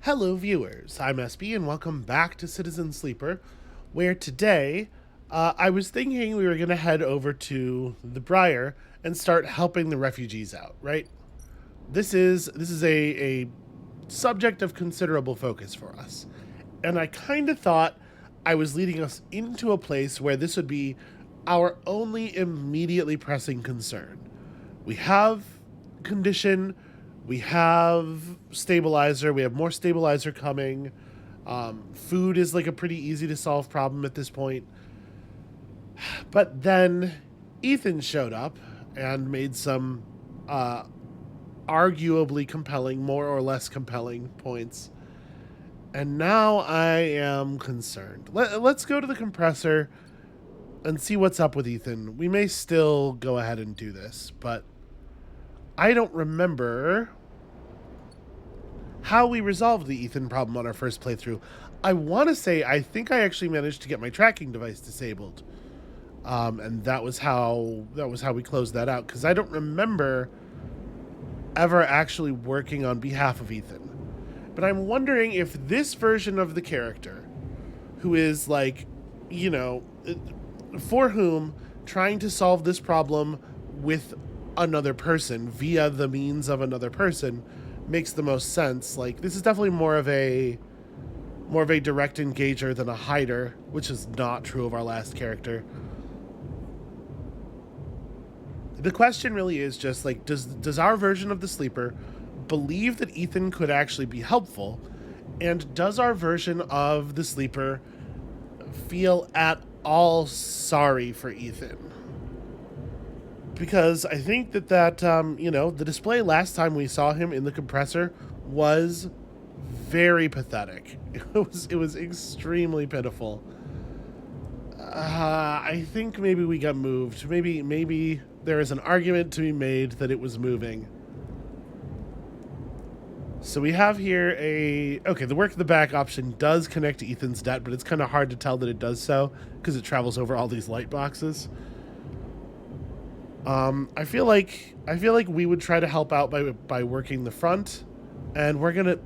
Hello, viewers. I'm SB, and welcome back to Citizen Sleeper, where today I was thinking we were going to head over to the Briar and start helping the refugees out. Right? This is a subject of considerable focus for us, and I kind of thought I was leading us into a place where this would be our only immediately pressing concern. We have condition, we have stabilizer, we have more stabilizer coming. Food is like a pretty easy to solve problem at this point. But then Ethan showed up and made some arguably compelling, more or less compelling points. And now I am concerned. Let's go to the compressor and see what's up with Ethan. We may still go ahead and do this, but I don't remember how we resolved the Ethan problem on our first playthrough. I want to say I think I actually managed to get my tracking device disabled, and that was how we closed that out. Because I don't remember ever actually working on behalf of Ethan. But I'm wondering if this version of the character, who is like, for whom trying to solve this problem with another person via the means of another person makes the most sense. Like, this is definitely more of a direct engager than a hider, which is not true of our last character. The question really is just like, does our version of the sleeper believe that Ethan could actually be helpful, and does our version of the sleeper feel at all sorry for Ethan? Because I think that the display last time we saw him in the compressor was very pathetic. It was extremely pitiful. I think maybe we got moved. Maybe there is an argument to be made that it was moving. So we have here the work in the back option does connect to Ethan's debt, but it's kind of hard to tell that it does so because it travels over all these light boxes. I feel like we would try to help out by working the front, and we're gonna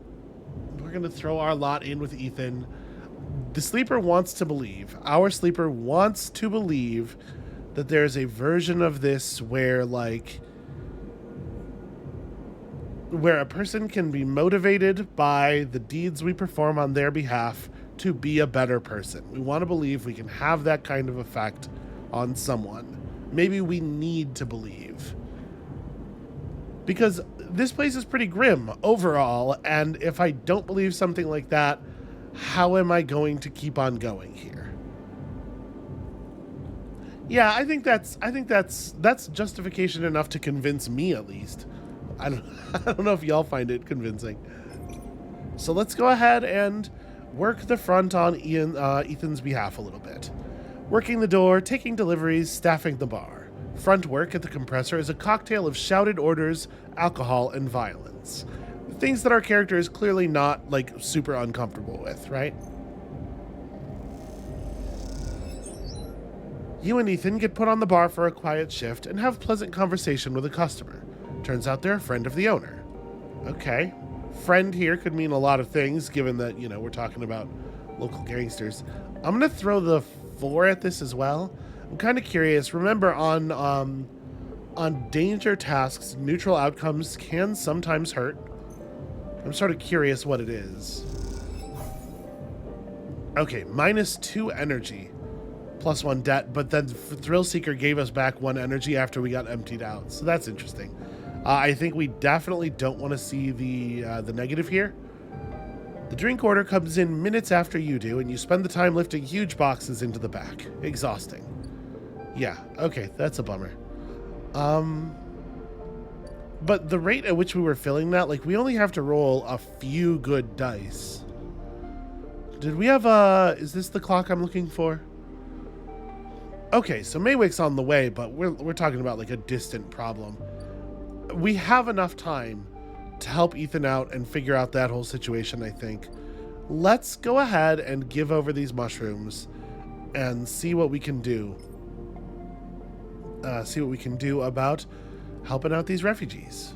throw our lot in with Ethan. The sleeper wants to believe. Our sleeper wants to believe that there's a version of this where a person can be motivated by the deeds we perform on their behalf to be a better person. We want to believe we can have that kind of effect on someone. Maybe we need to believe. Because this place is pretty grim overall, and if I don't believe something like that, how am I going to keep on going here? Yeah, I think that's justification enough to convince me, at least. I don't know if y'all find it convincing. So let's go ahead and work the front on Ethan's behalf a little bit. Working the door, taking deliveries, staffing the bar. Front work at the compressor is a cocktail of shouted orders, alcohol, and violence. Things that our character is clearly not, super uncomfortable with, right? You and Ethan get put on the bar for a quiet shift and have pleasant conversation with a customer. Turns out they're a friend of the owner. Okay. Friend here could mean a lot of things, given that, we're talking about local gangsters. I'm going to throw the 4 at this as well. I'm kind of curious. Remember, on danger tasks, neutral outcomes can sometimes hurt. I'm sort of curious what it is. Okay, -2 energy, +1 debt, but then Thrill Seeker gave us back 1 energy after we got emptied out, so that's interesting. I think we definitely don't want to see the negative here. The drink order comes in minutes after you do, and you spend the time lifting huge boxes into the back. Exhausting. Yeah, okay, that's a bummer. But the rate at which we were filling that, we only have to roll a few good dice. Did we have is this the clock I'm looking for? Okay, so Maywick's on the way, but we're talking about a distant problem. We have enough time to help Ethan out and figure out that whole situation, I think. Let's go ahead and give over these mushrooms and see what we can do. See what we can do about helping out these refugees.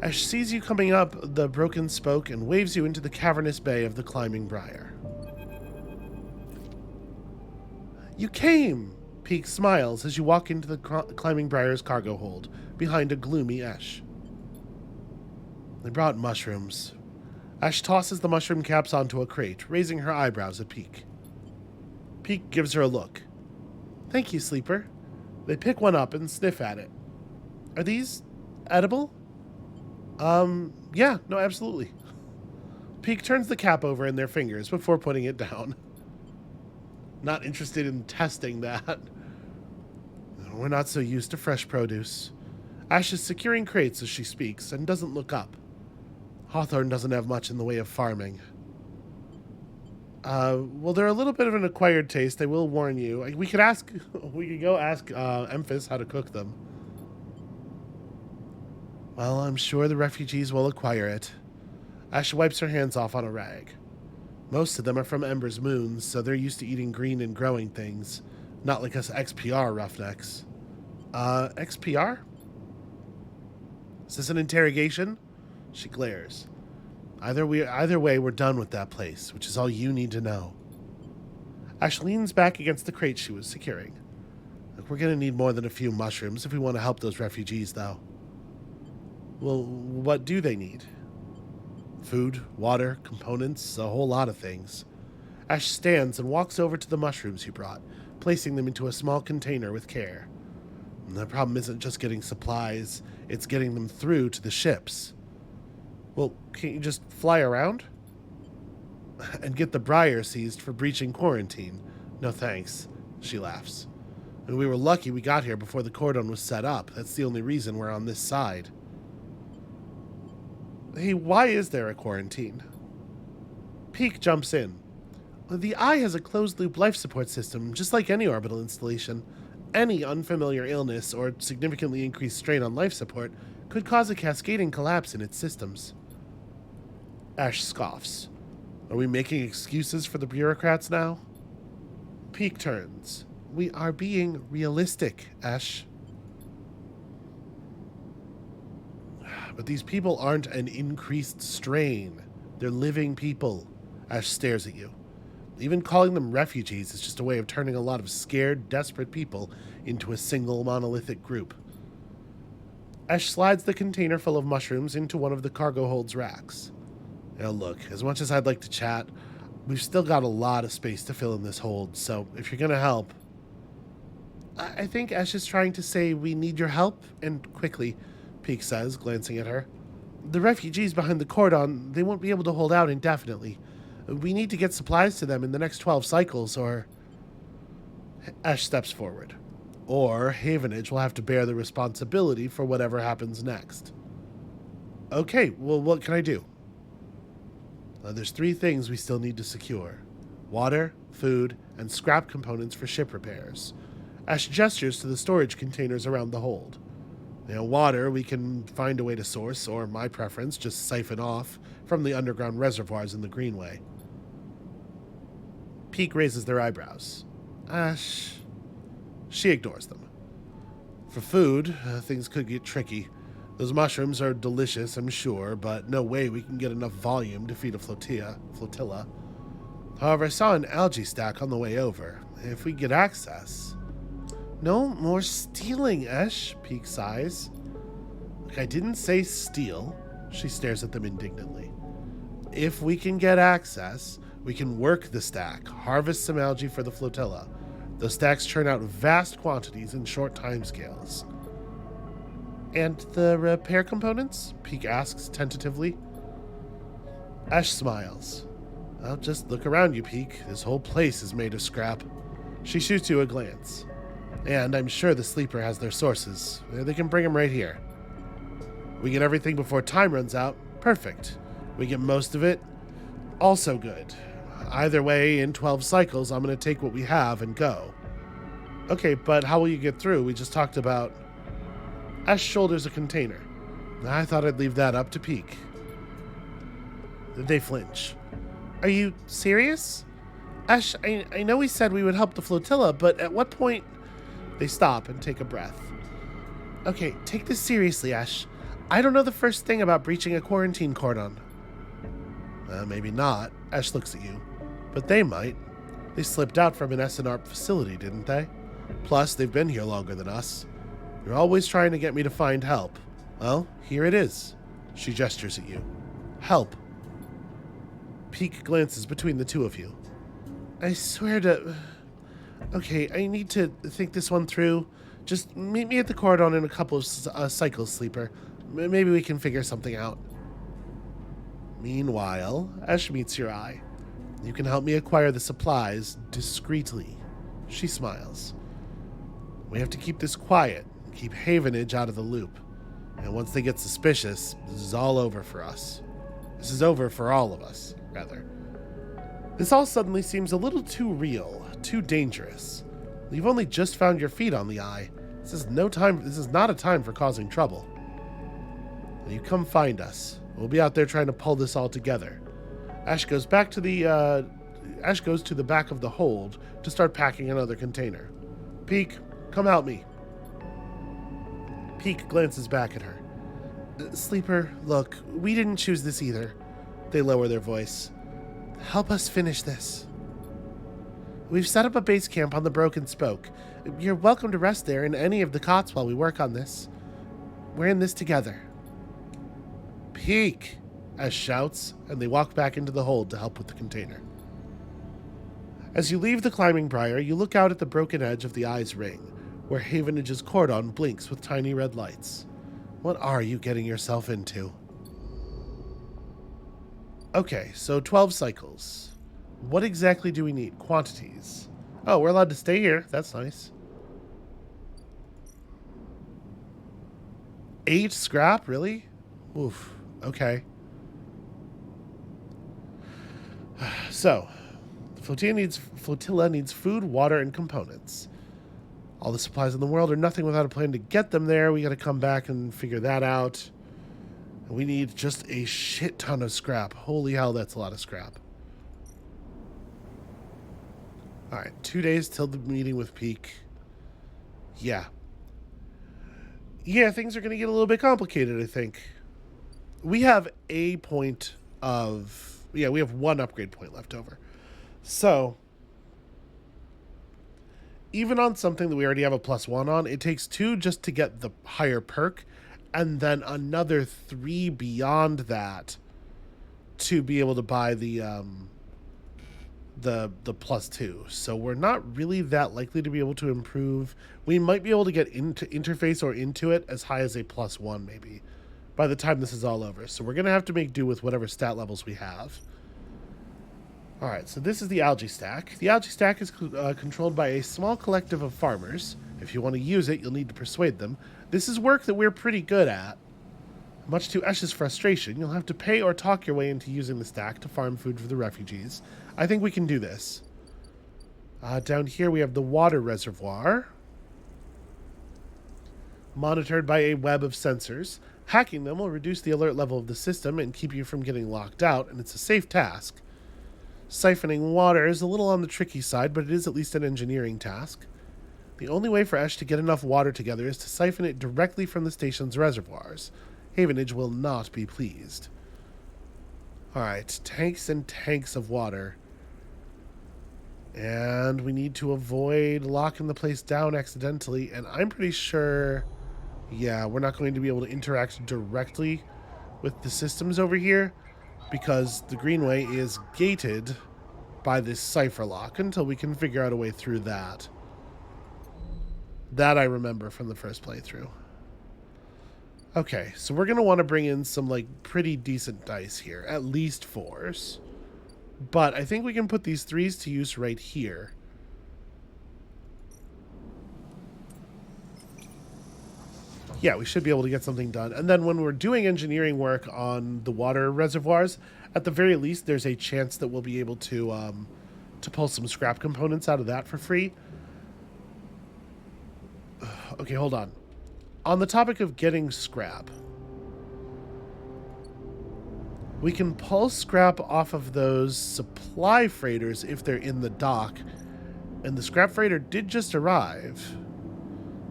Ash sees you coming up the broken spoke and waves you into the cavernous bay of the climbing briar. You came! Peak smiles as you walk into the climbing briar's cargo hold, behind a gloomy Ash. They brought mushrooms. Ash tosses the mushroom caps onto a crate, raising her eyebrows at Peak. Peak gives her a look. Thank you, Sleeper. They pick one up and sniff at it. Are these edible? Yeah, no, absolutely. Peak turns the cap over in their fingers before putting it down. Not interested in testing that. We're not so used to fresh produce. Ash is securing crates as she speaks and doesn't look up. Hawthorne doesn't have much in the way of farming. Well, they're a little bit of an acquired taste, I will warn you. We could go ask Emphas how to cook them. Well, I'm sure the refugees will acquire it. Ash wipes her hands off on a rag. Most of them are from Ember's moons, so they're used to eating green and growing things. Not like us XPR roughnecks. XPR? Is this an interrogation? She glares. Either way, we're done with that place, which is all you need to know. Ash leans back against the crate she was securing. Look, we're gonna need more than a few mushrooms if we want to help those refugees, though. Well, what do they need? Food, water, components, a whole lot of things. Ash stands and walks over to the mushrooms you brought, placing them into a small container with care. And the problem isn't just getting supplies, it's getting them through to the ships. Well, can't you just fly around? And get the Briar seized for breaching quarantine. No thanks, she laughs. And we were lucky we got here before the cordon was set up. That's the only reason we're on this side. Hey, why is there a quarantine? Peak jumps in. The Eye has a closed-loop life support system, just like any orbital installation. Any unfamiliar illness or significantly increased strain on life support could cause a cascading collapse in its systems. Ash scoffs. Are we making excuses for the bureaucrats now? Peak turns. We are being realistic, Ash. But these people aren't an increased strain. They're living people. Ash stares at you. Even calling them refugees is just a way of turning a lot of scared, desperate people into a single monolithic group. Ash slides the container full of mushrooms into one of the cargo hold's racks. Now look, as much as I'd like to chat, we've still got a lot of space to fill in this hold, so if you're gonna help... I think Ash is trying to say we need your help, and quickly, Peak says, glancing at her. The refugees behind the cordon, they won't be able to hold out indefinitely. We need to get supplies to them in the next 12 cycles, or... Ash steps forward. Or Havenage will have to bear the responsibility for whatever happens next. Okay, well, what can I do? There's 3 things we still need to secure. Water, food, and scrap components for ship repairs. Ash gestures to the storage containers around the hold. Water we can find a way to source, or my preference, just siphon off from the underground reservoirs in the Greenway. Peak raises their eyebrows. Ash... She ignores them. For food, things could get tricky. Those mushrooms are delicious, I'm sure, but no way we can get enough volume to feed a flotilla. However, I saw an algae stack on the way over. If we get access... No more stealing, Ash, Peak sighs. Look, I didn't say steal. She stares at them indignantly. If we can get access, we can work the stack, harvest some algae for the flotilla. Those stacks churn out vast quantities in short timescales. And the repair components? Peak asks tentatively. Ash smiles. Well, just look around you, Peak. This whole place is made of scrap. She shoots you a glance. And I'm sure the Sleeper has their sources. They can bring them right here. We get everything before time runs out. Perfect. We get most of it. Also good. Either way, in 12 cycles, I'm going to take what we have and go. Okay, but how will you get through? We just talked about... Ash shoulders a container. I thought I'd leave that up to Peak. They flinch. Are you serious? Ash, I know we said we would help the flotilla, but at what point... They stop and take a breath. Okay, take this seriously, Ash. I don't know the first thing about breaching a quarantine cordon. Maybe not. Ash looks at you. But they might. They slipped out from an SNARP facility, didn't they? Plus, they've been here longer than us. You're always trying to get me to find help. Well, here it is. She gestures at you. Help. Peek glances between the two of you. I swear to... Okay, I need to think this one through. Just meet me at the cordon in a couple of cycles, Sleeper. Maybe we can figure something out. Meanwhile, Ash meets your eye. You can help me acquire the supplies discreetly. She smiles. We have to keep this quiet and keep Havenage out of the loop. And once they get suspicious, this is all over for us. This is over for all of us, rather. This all suddenly seems a little too real, too dangerous. You've only just found your feet on the eye. This is not a time for causing trouble. And you come find us. We'll be out there trying to pull this all together. Ash goes to the back of the hold to start packing another container. Peek, come help me. Peek glances back at her. Sleeper, look, we didn't choose this either. They lower their voice. Help us finish this. We've set up a base camp on the Broken Spoke. You're welcome to rest there in any of the cots while we work on this. We're in this together. Peek! Ash shouts, and they walk back into the hold to help with the container. As you leave the climbing briar, you look out at the broken edge of the eye's ring, where Havenage's cordon blinks with tiny red lights. What are you getting yourself into? Okay, so 12 cycles. What exactly do we need? Quantities. Oh, we're allowed to stay here. That's nice. 8 scrap? Really? Oof. Okay. So, the flotilla needs food, water, and components. All the supplies in the world are nothing without a plan to get them there. We got to come back and figure that out. And we need just a shit ton of scrap. Holy hell, that's a lot of scrap. Alright, 2 days till the meeting with Peek. Yeah. Yeah, things are going to get a little bit complicated, I think. We have a point of... Yeah, we have 1 upgrade point left over. So, even on something that we already have a +1 on, it takes 2 just to get the higher perk, and then another 3 beyond that to be able to buy the +2. So we're not really that likely to be able to improve. We might be able to get into interface or into it as high as a +1 maybe by the time this is all over. So we're going to have to make do with whatever stat levels we have. Alright, so this is the algae stack. The algae stack is controlled by a small collective of farmers. If you want to use it, you'll need to persuade them. This is work that we're pretty good at. Much to Esh's frustration, you'll have to pay or talk your way into using the stack to farm food for the refugees. I think we can do this. Down here we have the water reservoir, monitored by a web of sensors. Hacking them will reduce the alert level of the system and keep you from getting locked out, and it's a safe task. Siphoning water is a little on the tricky side, but it is at least an engineering task. The only way for Esh to get enough water together is to siphon it directly from the station's reservoirs. Havenage will not be pleased. Alright, tanks and tanks of water. And we need to avoid locking the place down accidentally, and I'm pretty sure... Yeah, we're not going to be able to interact directly with the systems over here because the Greenway is gated by this cipher lock until we can figure out a way through that. That I remember from the first playthrough. Okay, so we're going to want to bring in some, like, pretty decent dice here. At least 4s. But I think we can put these 3s to use right here. Yeah, we should be able to get something done. And then when we're doing engineering work on the water reservoirs, at the very least, there's a chance that we'll be able to pull some scrap components out of that for free. Okay, hold on. On the topic of getting scrap, we can pull scrap off of those supply freighters if they're in the dock. And the scrap freighter did just arrive.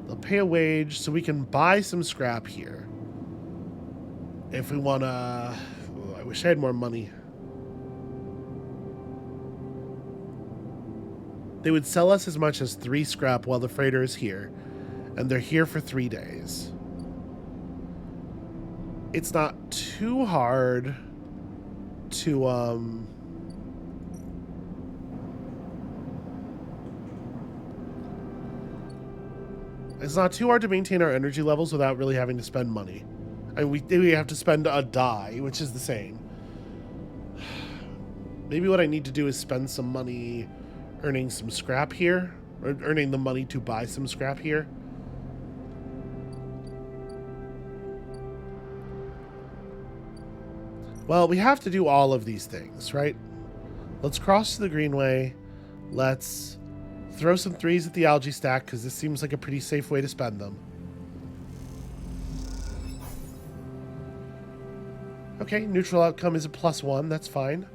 They'll pay a wage so we can buy some scrap here. If we want to... I wish I had more money. They would sell us as much as 3 scrap while the freighter is here, and they're here for 3 days. It's not too hard to, It's not too hard to maintain our energy levels without really having to spend money. I mean, we have to spend a die, which is the same. Maybe what I need to do is spend some money earning some scrap here, or earning the money to buy some scrap here. Well, we have to do all of these things, right? Let's cross to the Greenway. Let's throw some 3s at the algae stack, because this seems like a pretty safe way to spend them. Okay, neutral outcome is a +1, that's fine.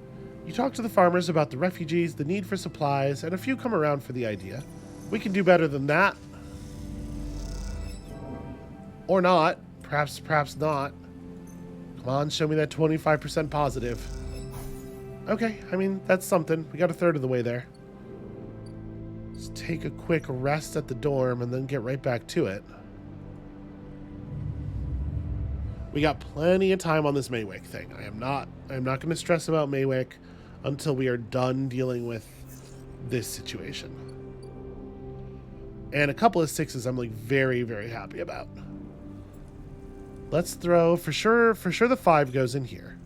You talk to the farmers about the refugees, the need for supplies, and a few come around for the idea. We can do better than that. Or not. Perhaps not. Come on, show me that 25% positive. Okay, I mean, that's something. We got a third of the way there. Let's take a quick rest at the dorm and then get right back to it. We got plenty of time on this Maywick thing. I'm not going to stress about Maywick until we are done dealing with this situation. And a couple of 6s I'm like very, very happy about. Let's throw, for sure the 5 goes in here.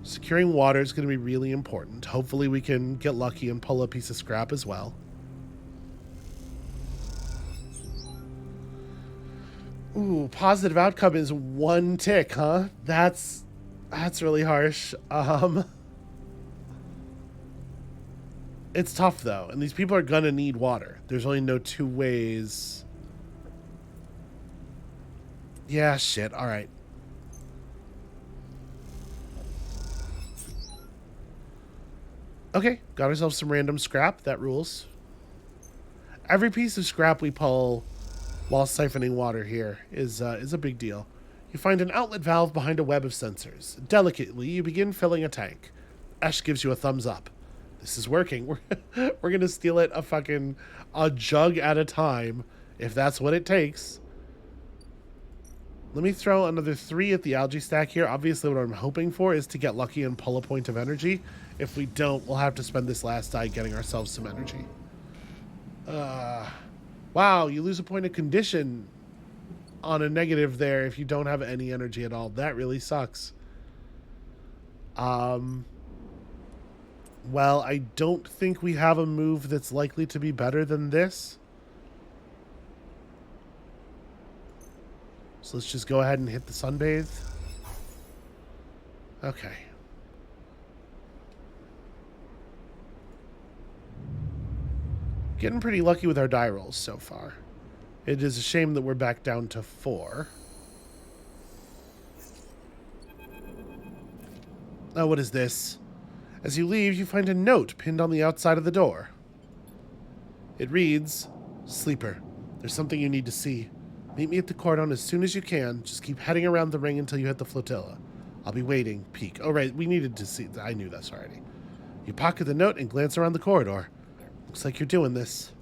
Securing water is going to be really important. Hopefully we can get lucky and pull a piece of scrap as well. Ooh, positive outcome is 1 tick, huh? That's really harsh. It's tough though, and these people are gonna need water. There's only no 2 ways. Yeah, shit. All right. Okay, got ourselves some random scrap. That rules. Every piece of scrap we pull while siphoning water here is a big deal. You find an outlet valve behind a web of sensors. Delicately, you begin filling a tank. Ash gives you a thumbs up. This is working. We're gonna steal it a jug at a time, if that's what it takes. Let me throw another 3 at the algae stack here. Obviously, what I'm hoping for is to get lucky and pull a point of energy. If we don't, we'll have to spend this last die getting ourselves some energy. Wow, you lose a point of condition on a negative there if you don't have any energy at all. That really sucks. Well, I don't think we have a move that's likely to be better than this. So let's just go ahead and hit the sunbathe. Okay. Getting pretty lucky with our die rolls so far. It is a shame that we're back down to 4. Oh, what is this? As you leave, you find a note pinned on the outside of the door. It reads, Sleeper, there's something you need to see. Meet me at the cordon as soon as you can. Just keep heading around the ring until you hit the flotilla. I'll be waiting. Peek. Oh, right. We needed to see. I knew this already. You pocket the note and glance around the corridor. Looks like you're doing this.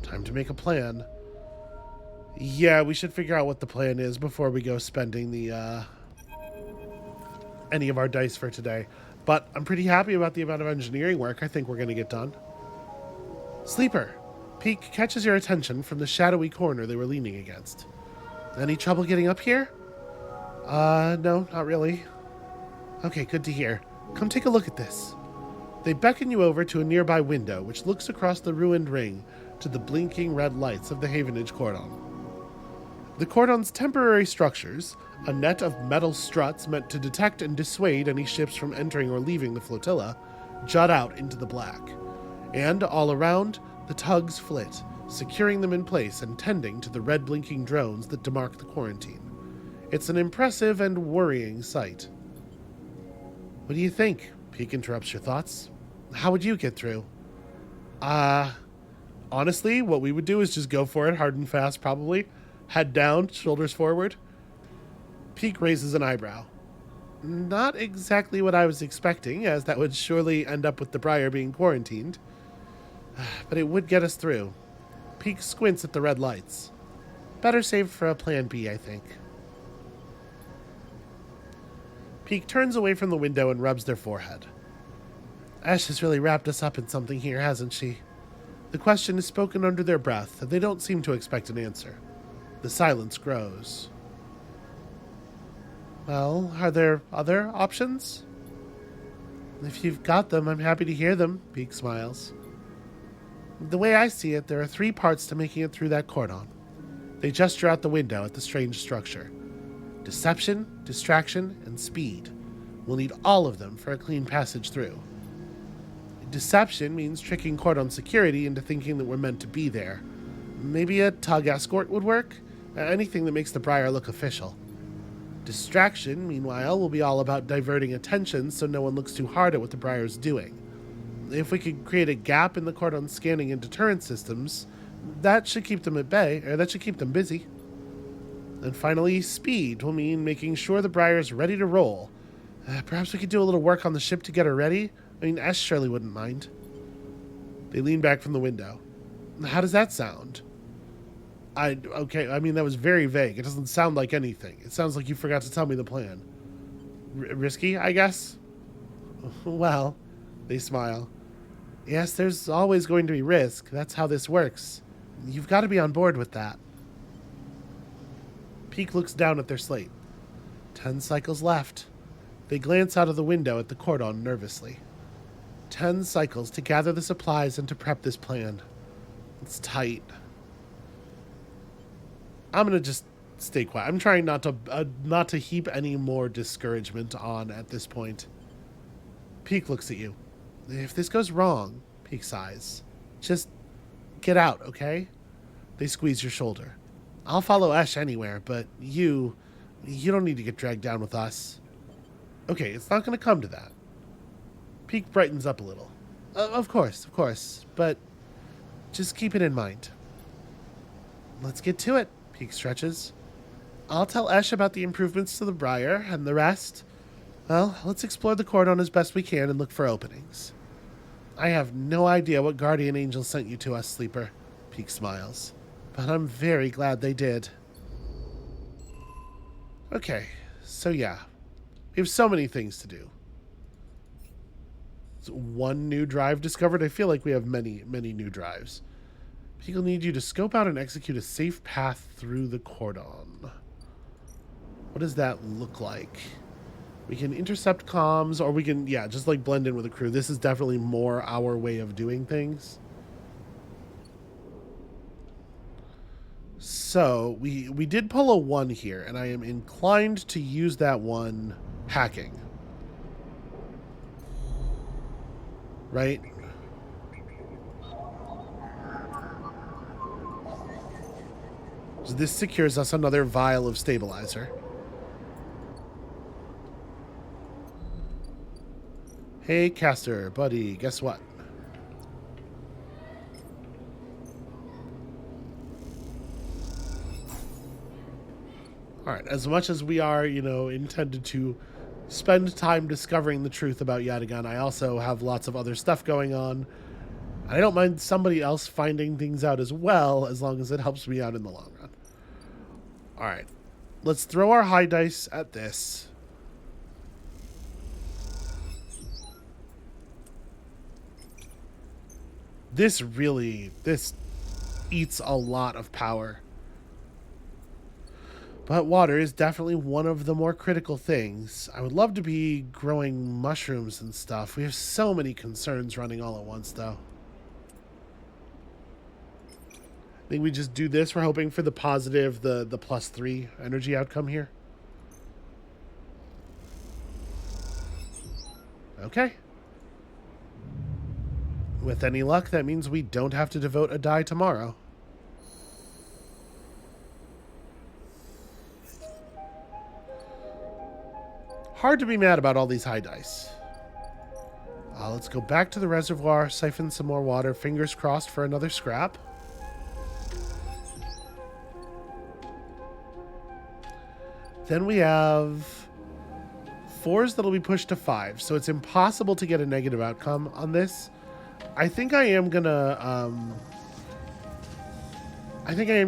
Time to make a plan. Yeah, we should figure out what the plan is before we go spending the, any of our dice for today. But I'm pretty happy about the amount of engineering work I think we're going to get done. Sleeper. Peek catches your attention from the shadowy corner they were leaning against. Any trouble getting up here? No, not really. Okay, good to hear. Come take a look at this. They beckon you over to a nearby window, which looks across the ruined ring to the blinking red lights of the Havenage cordon. The cordon's temporary structures, a net of metal struts meant to detect and dissuade any ships from entering or leaving the flotilla, jut out into the black. And, all around, the tugs flit, securing them in place and tending to the red blinking drones that demark the quarantine. It's an impressive and worrying sight. What do you think? Peek interrupts your thoughts. How would you get through? Honestly, what we would do is just go for it hard and fast, probably. Head down, shoulders forward. Peak raises an eyebrow. Not exactly what I was expecting, as that would surely end up with the Briar being quarantined. But it would get us through. Peak squints at the red lights. Better save for a plan B, I think. Peak turns away from the window and rubs their forehead. Ash has really wrapped us up in something here, hasn't she? The question is spoken under their breath, and they don't seem to expect an answer. The silence grows. Well, are there other options? If you've got them, I'm happy to hear them, Peak smiles. The way I see it, there are 3 parts to making it through that cordon. They gesture out the window at the strange structure. Deception, distraction, and speed. We'll need all of them for a clean passage through. Deception means tricking cordon security into thinking that we're meant to be there. Maybe a tug escort would work? Anything that makes the Briar look official. Distraction, meanwhile, will be all about diverting attention so no one looks too hard at what the Briar's doing. If we could create a gap in the cordon scanning and deterrent systems, that should keep them at bay, or that should keep them busy. And finally, speed will mean making sure the Briar's ready to roll. Perhaps we could do a little work on the ship to get her ready? I mean, Ash surely wouldn't mind. They lean back from the window. How does that sound? Okay, I mean, that was very vague. It doesn't sound like anything. It sounds like you forgot to tell me the plan. Risky, I guess? Well, they smile. Yes, there's always going to be risk. That's how this works. You've got to be on board with that. Peak looks down at their slate. 10 cycles left. They glance out of the window at the cordon nervously. 10 cycles to gather the supplies and to prep this plan. It's tight. I'm going to just stay quiet. I'm trying not to heap any more discouragement on at this point. Peak looks at you. If this goes wrong, Peak sighs. Just get out, okay? They squeeze your shoulder. I'll follow Ash anywhere, but you don't need to get dragged down with us. Okay, it's not going to come to that. Peak brightens up a little. Of course, but just keep it in mind. Let's get to it, Peak stretches. I'll tell Ash about the improvements to the Briar, and the rest, well, let's explore the cordon as best we can and look for openings. I have no idea what guardian angel sent you to us, Sleeper, Peak smiles, but I'm very glad they did. Okay, so yeah, we have so many things to do. One new drive discovered. I feel like we have many new drives. People need you to scope out and execute a safe path through the cordon. What does that look like? We can intercept comms, or we can, yeah, just like blend in with the crew. This is definitely more our way of doing things. So we did pull a 1 here, and I am inclined to use that 1 hacking. Right? So this secures us another vial of stabilizer. Hey, Caster, buddy, guess what? Alright, as much as we are, intended to spend time discovering the truth about Yatagan, I also have lots of other stuff going on. I don't mind somebody else finding things out as well, as long as it helps me out in the long run. Alright, let's throw our high dice at this. This eats a lot of power. But water is definitely one of the more critical things. I would love to be growing mushrooms and stuff. We have so many concerns running all at once, though. I think we just do this. We're hoping for the positive, the +3 energy outcome here. Okay. With any luck, that means we don't have to devote a die tomorrow. Hard to be mad about all these high dice. Let's go back to the reservoir, siphon some more water, fingers crossed for another scrap. Then we have 4s that'll be pushed to 5, so it's impossible to get a negative outcome on this. I think I am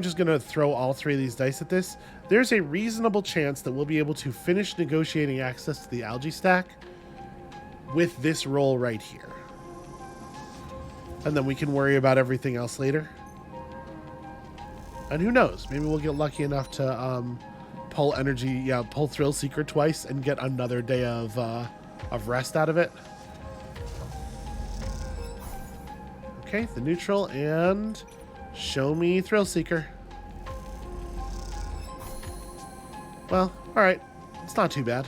just gonna throw all 3 of these dice at this. There's a reasonable chance that we'll be able to finish negotiating access to the algae stack with this roll right here. And then we can worry about everything else later. And who knows, maybe we'll get lucky enough to pull Thrill Seeker twice and get another day of rest out of it. Okay, the neutral, and show me Thrill Seeker. Well, alright. It's not too bad.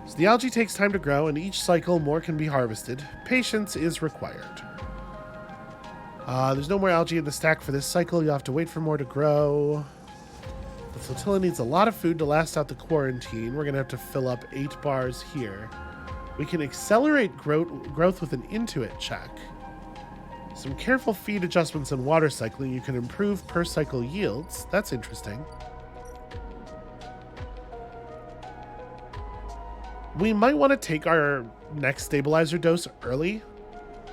So the algae takes time to grow, and each cycle more can be harvested. Patience is required. There's no more algae in the stack for this cycle. You'll have to wait for more to grow. The flotilla needs a lot of food to last out the quarantine. We're going to have to fill up 8 bars here. We can accelerate growth with an Intuit check. Some careful feed adjustments and water cycling. You can improve per cycle yields. That's interesting. We might want to take our next stabilizer dose early.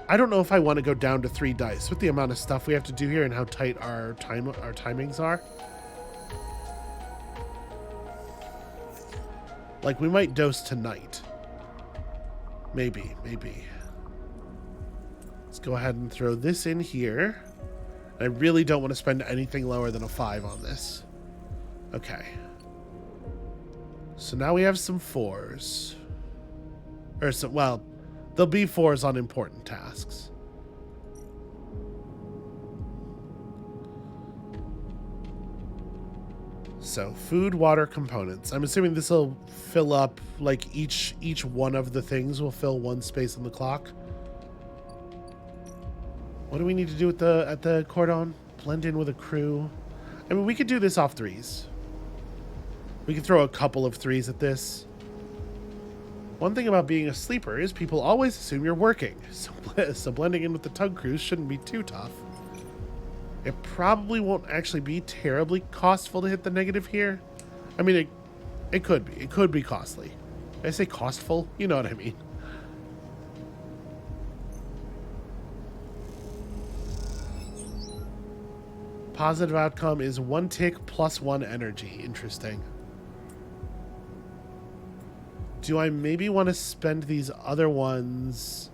I don't know if I want to go down to 3 dice with the amount of stuff we have to do here and how tight our timings are. Like, we might dose tonight. Maybe. Let's go ahead and throw this in here. I really don't want to spend anything lower than a 5 on this. Okay. So now we have some 4s. Well, there'll be 4s on important tasks. So, food, water, components. I'm assuming this will fill up, like, each one of the things will fill 1 space on the clock. What do we need to do at the cordon? Blend in with a crew. I mean, we could do this off 3s. We could throw a couple of 3s at this. One thing about being a sleeper is people always assume you're working, so blending in with the tug crews shouldn't be too tough. It probably won't actually be terribly costful to hit the negative here. I mean, it could be. It could be costly. Did I say costful? You know what I mean. Positive outcome is 1 tick plus 1 energy. Interesting. Do I maybe want to spend these other ones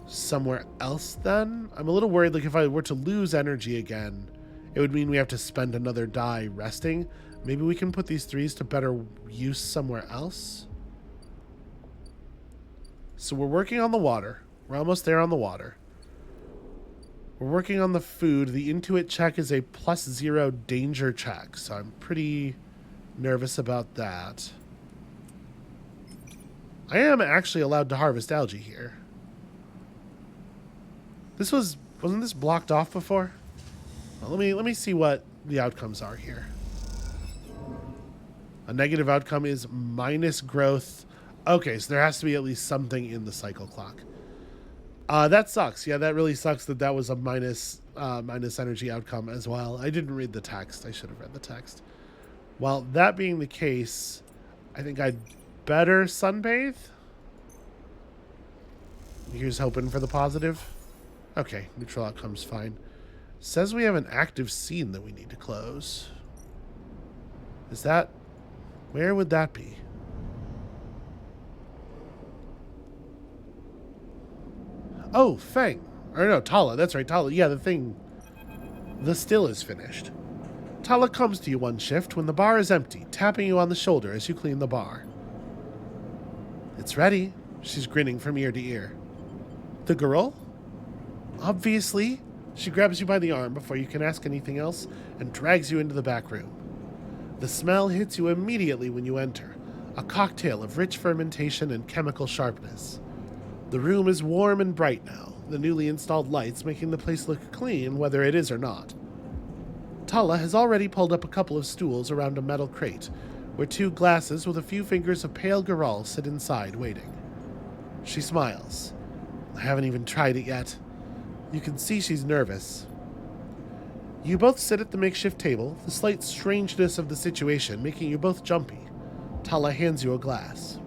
somewhere else then? I'm a little worried, like, if I were to lose energy again, it would mean we have to spend another die resting. Maybe we can put these 3s to better use somewhere else. So we're working on the water. We're almost there on the water. We're working on the food. The Intuit check is a +0 danger check, so I'm pretty nervous about that. I am actually allowed to harvest algae here. Wasn't this blocked off before? Well, let me see what the outcomes are here. A negative outcome is minus growth. Okay, so there has to be at least something in the cycle clock. That sucks. Yeah, that really sucks that was a minus energy outcome as well. I didn't read the text. I should have read the text. Well, that being the case, I think I'd better sunbathe. Here's hoping for the positive. Okay, neutral outcome's fine. Says we have an active scene that we need to close. Is that... where would that be? Oh, Feng. Or no, Tala. That's right, Tala. Yeah, the thing... the still is finished. Tala comes to you one shift when the bar is empty, tapping you on the shoulder as you clean the bar. It's ready. She's grinning from ear to ear. The girl? Obviously. She grabs you by the arm before you can ask anything else and drags you into the back room. The smell hits you immediately when you enter, a cocktail of rich fermentation and chemical sharpness. The room is warm and bright now, the newly installed lights making the place look clean whether it is or not. Tala has already pulled up a couple of stools around a metal crate, where 2 glasses with a few fingers of pale Garal sit inside, waiting. She smiles. I haven't even tried it yet. You can see she's nervous. You both sit at the makeshift table, the slight strangeness of the situation making you both jumpy. Tala hands you a glass.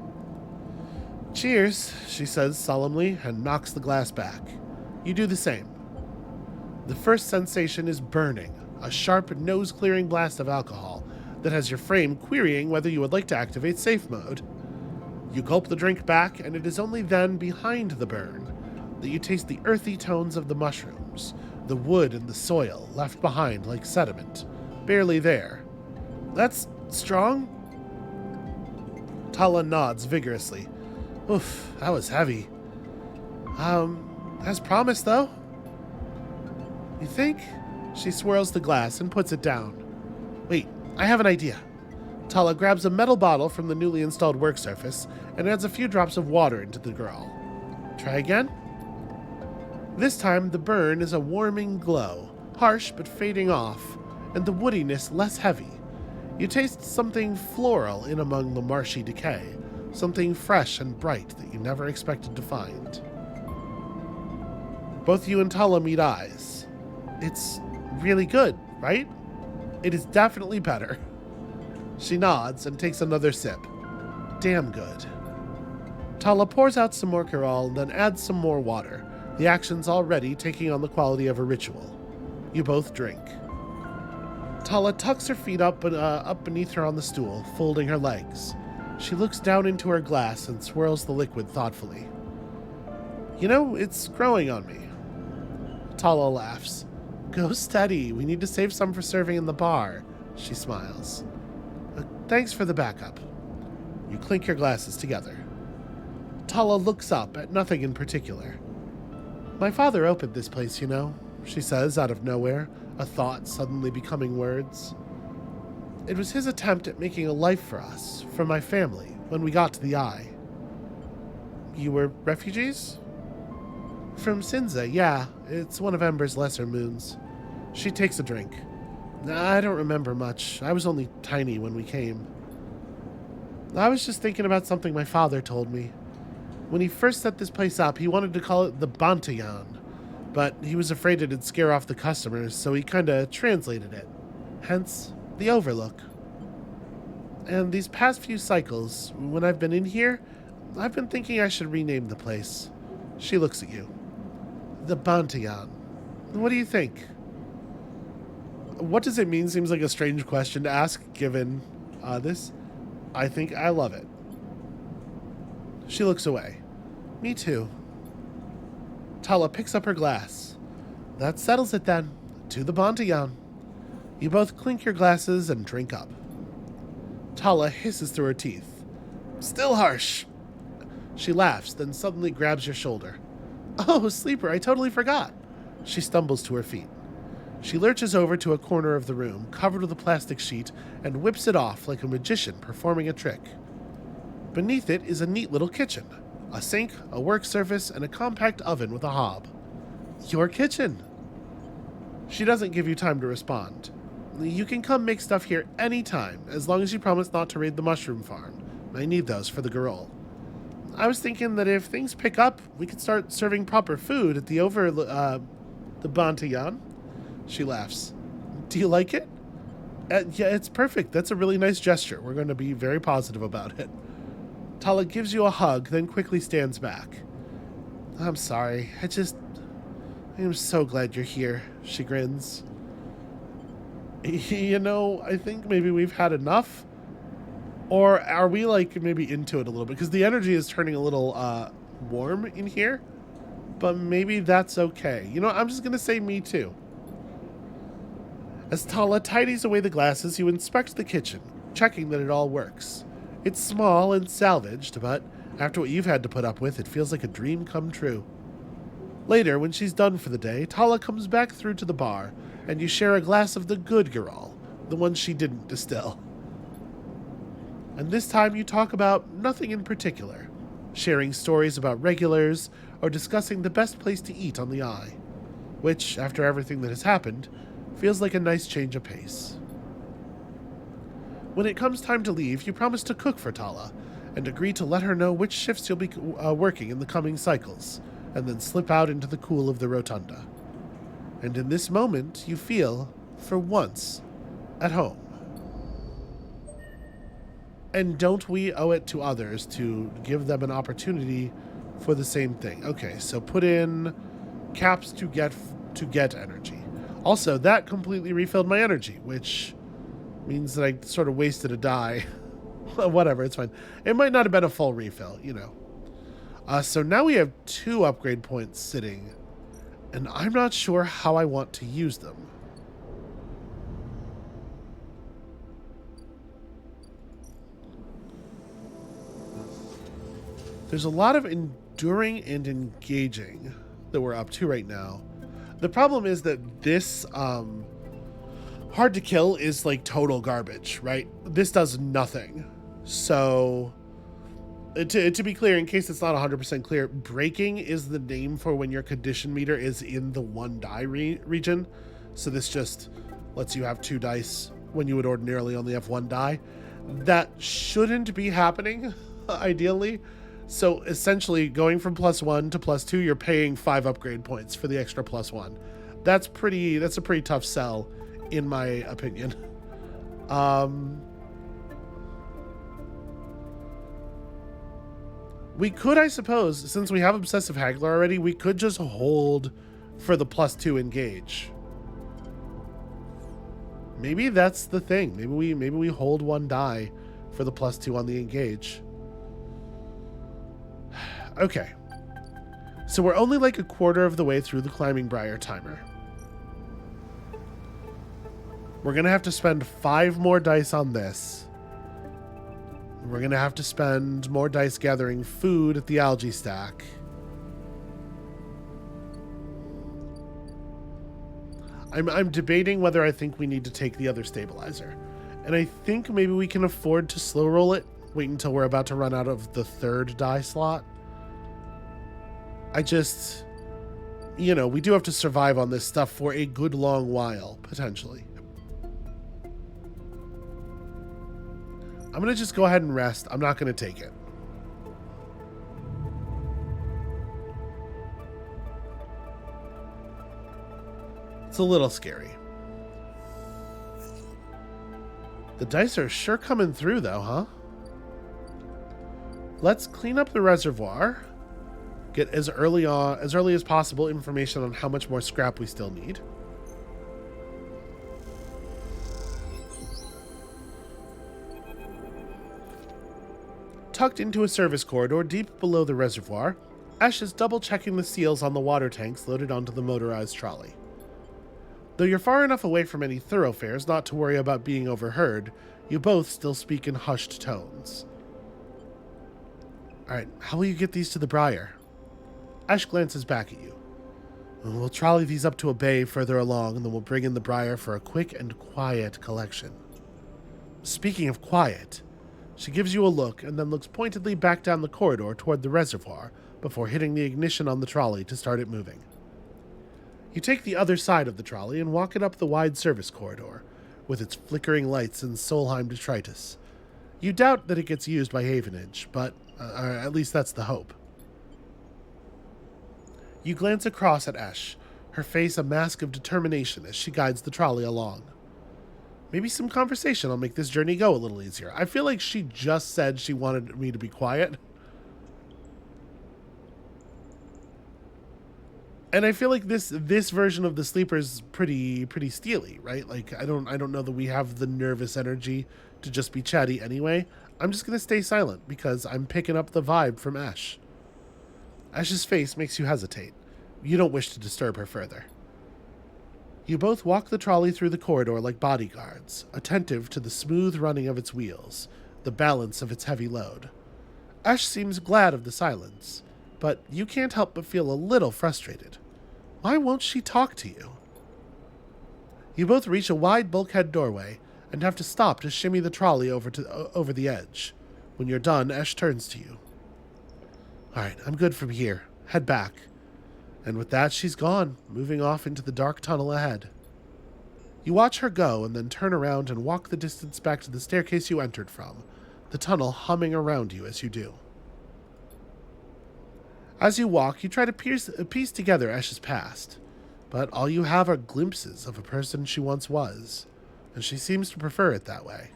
Cheers, she says solemnly and knocks the glass back. You do the same. The first sensation is burning, a sharp, nose-clearing blast of alcohol that has your frame querying whether you would like to activate safe mode. You gulp the drink back, and it is only then, behind the burn, that you taste the earthy tones of the mushrooms, the wood and the soil left behind like sediment, barely there. That's strong? Tala nods vigorously. Oof, that was heavy. As promised, though. You think? She swirls the glass and puts it down. Wait, I have an idea. Tala grabs a metal bottle from the newly installed work surface and adds a few drops of water into the girl. Try again? This time, the burn is a warming glow, harsh but fading off, and the woodiness less heavy. You taste something floral in among the marshy decay, something fresh and bright that you never expected to find. Both you and Tala meet eyes. It's really good, right? It is definitely better. She nods and takes another sip. Damn good. Tala pours out some more Caral and then adds some more water, the actions already taking on the quality of a ritual. You both drink. Tala tucks her feet up beneath her on the stool, folding her legs. She looks down into her glass and swirls the liquid thoughtfully. You know, it's growing on me. Tala laughs. Go steady. We need to save some for serving in the bar. She smiles. Thanks for the backup. You clink your glasses together. Tala looks up at nothing in particular. My father opened this place, you know, she says out of nowhere, a thought suddenly becoming words. It was his attempt at making a life for us, for my family, when we got to the Eye. You were refugees? From Sinza, yeah. It's one of Ember's lesser moons. She takes a drink. I don't remember much. I was only tiny when we came. I was just thinking about something my father told me. When he first set this place up, he wanted to call it the Bantayan, but he was afraid it'd scare off the customers, so he kinda translated it. Hence, the Overlook. And these past few cycles, when I've been in here, I've been thinking I should rename the place. She looks at you. The Bantayan. What do you think? What does it mean seems like a strange question to ask, given this. I think I love it. She looks away. Me too. Tala picks up her glass. That settles it then. To the Bantayan. You both clink your glasses and drink up. Tala hisses through her teeth. Still harsh. She laughs, then suddenly grabs your shoulder. Oh, Sleeper, I totally forgot. She stumbles to her feet. She lurches over to a corner of the room, covered with a plastic sheet, and whips it off like a magician performing a trick. Beneath it is a neat little kitchen. A sink, a work surface, and a compact oven with a hob. Your kitchen! She doesn't give you time to respond. You can come make stuff here anytime, as long as you promise not to raid the mushroom farm. I need those for the girl. I was thinking that if things pick up, we could start serving proper food at the Bantayan. She laughs. Do you like it? Yeah, it's perfect. That's a really nice gesture. We're going to be very positive about it. Tala gives you a hug, then quickly stands back. I'm sorry. I'm so glad you're here. She grins. You know, I think maybe we've had enough. Or are we, maybe into it a little bit? Because the energy is turning a little warm in here. But maybe that's okay. You know, I'm just going to say me too. As Tala tidies away the glasses, you inspect the kitchen, checking that it all works. It's small and salvaged, but after what you've had to put up with, it feels like a dream come true. Later, when she's done for the day, Tala comes back through to the bar, and you share a glass of the good Giral, the one she didn't distill. And this time you talk about nothing in particular, sharing stories about regulars or discussing the best place to eat on the Eye, which, after everything that has happened, feels like a nice change of pace. When it comes time to leave, you promise to cook for Tala and agree to let her know which shifts you'll be working in the coming cycles, and then slip out into the cool of the rotunda. And in this moment, you feel for once at home. And don't we owe it to others to give them an opportunity for the same thing? Okay, so put in caps to get energy. Also, that completely refilled my energy, which means that I sort of wasted a die. Whatever, it's fine. It might not have been a full refill, you know. So now we have 2 upgrade points sitting, and I'm not sure how I want to use them. There's a lot of enduring and engaging that we're up to right now. The problem is that this hard to kill is like total garbage, right? This does nothing. So to be clear, in case it's not 100% clear, breaking is the name for when your condition meter is in the 1 die region. So this just lets you have 2 dice when you would ordinarily only have 1 die. That shouldn't be happening, ideally. So essentially, going from +1 to +2, you're paying 5 upgrade points for the extra +1. That's a pretty tough sell, in my opinion. We could, I suppose, since we have Obsessive Haggler already, we could just hold for the +2 engage. Maybe that's the thing. Maybe we hold 1 die for the +2 on the engage. Okay. So we're only like a quarter of the way through the Climbing Briar timer. We're going to have to spend 5 more dice on this. We're going to have to spend more dice gathering food at the algae stack. I'm debating whether I think we need to take the other stabilizer. And I think maybe we can afford to slow roll it. Wait until we're about to run out of the 3rd die slot. You know, we do have to survive on this stuff for a good long while, potentially. I'm going to just go ahead and rest. I'm not going to take it. It's a little scary. The dice are sure coming through, though, huh? Let's clean up the reservoir. Get as early as possible information on how much more scrap we still need. Tucked into a service corridor deep below the reservoir, Ash is double-checking the seals on the water tanks loaded onto the motorized trolley. Though you're far enough away from any thoroughfares not to worry about being overheard, you both still speak in hushed tones. Alright, how will you get these to the Briar? Ash glances back at you. We'll trolley these up to a bay further along, and then we'll bring in the Briar for a quick and quiet collection. Speaking of quiet, she gives you a look and then looks pointedly back down the corridor toward the reservoir before hitting the ignition on the trolley to start it moving. You take the other side of the trolley and walk it up the wide service corridor, with its flickering lights and Solheim detritus. You doubt that it gets used by Havenage, but at least that's the hope. You glance across at Ash, her face a mask of determination as she guides the trolley along. Maybe some conversation will make this journey go a little easier. I feel like she just said she wanted me to be quiet. And I feel like this version of the sleeper is pretty steely, right? Like I don't know that we have the nervous energy to just be chatty anyway. I'm just going to stay silent because I'm picking up the vibe from Ash. Ash's face makes you hesitate. You don't wish to disturb her further. You both walk the trolley through the corridor like bodyguards, attentive to the smooth running of its wheels, the balance of its heavy load. Ash seems glad of the silence, but you can't help but feel a little frustrated. Why won't she talk to you? You both reach a wide bulkhead doorway and have to stop to shimmy the trolley over the edge. When you're done, Ash turns to you. All right, I'm good from here. Head back. And with that, she's gone, moving off into the dark tunnel ahead. You watch her go and then turn around and walk the distance back to the staircase you entered from, the tunnel humming around you as you do. As you walk, you try to piece together Ash's past, But all you have are glimpses of a person she once was, and she seems to prefer it that way.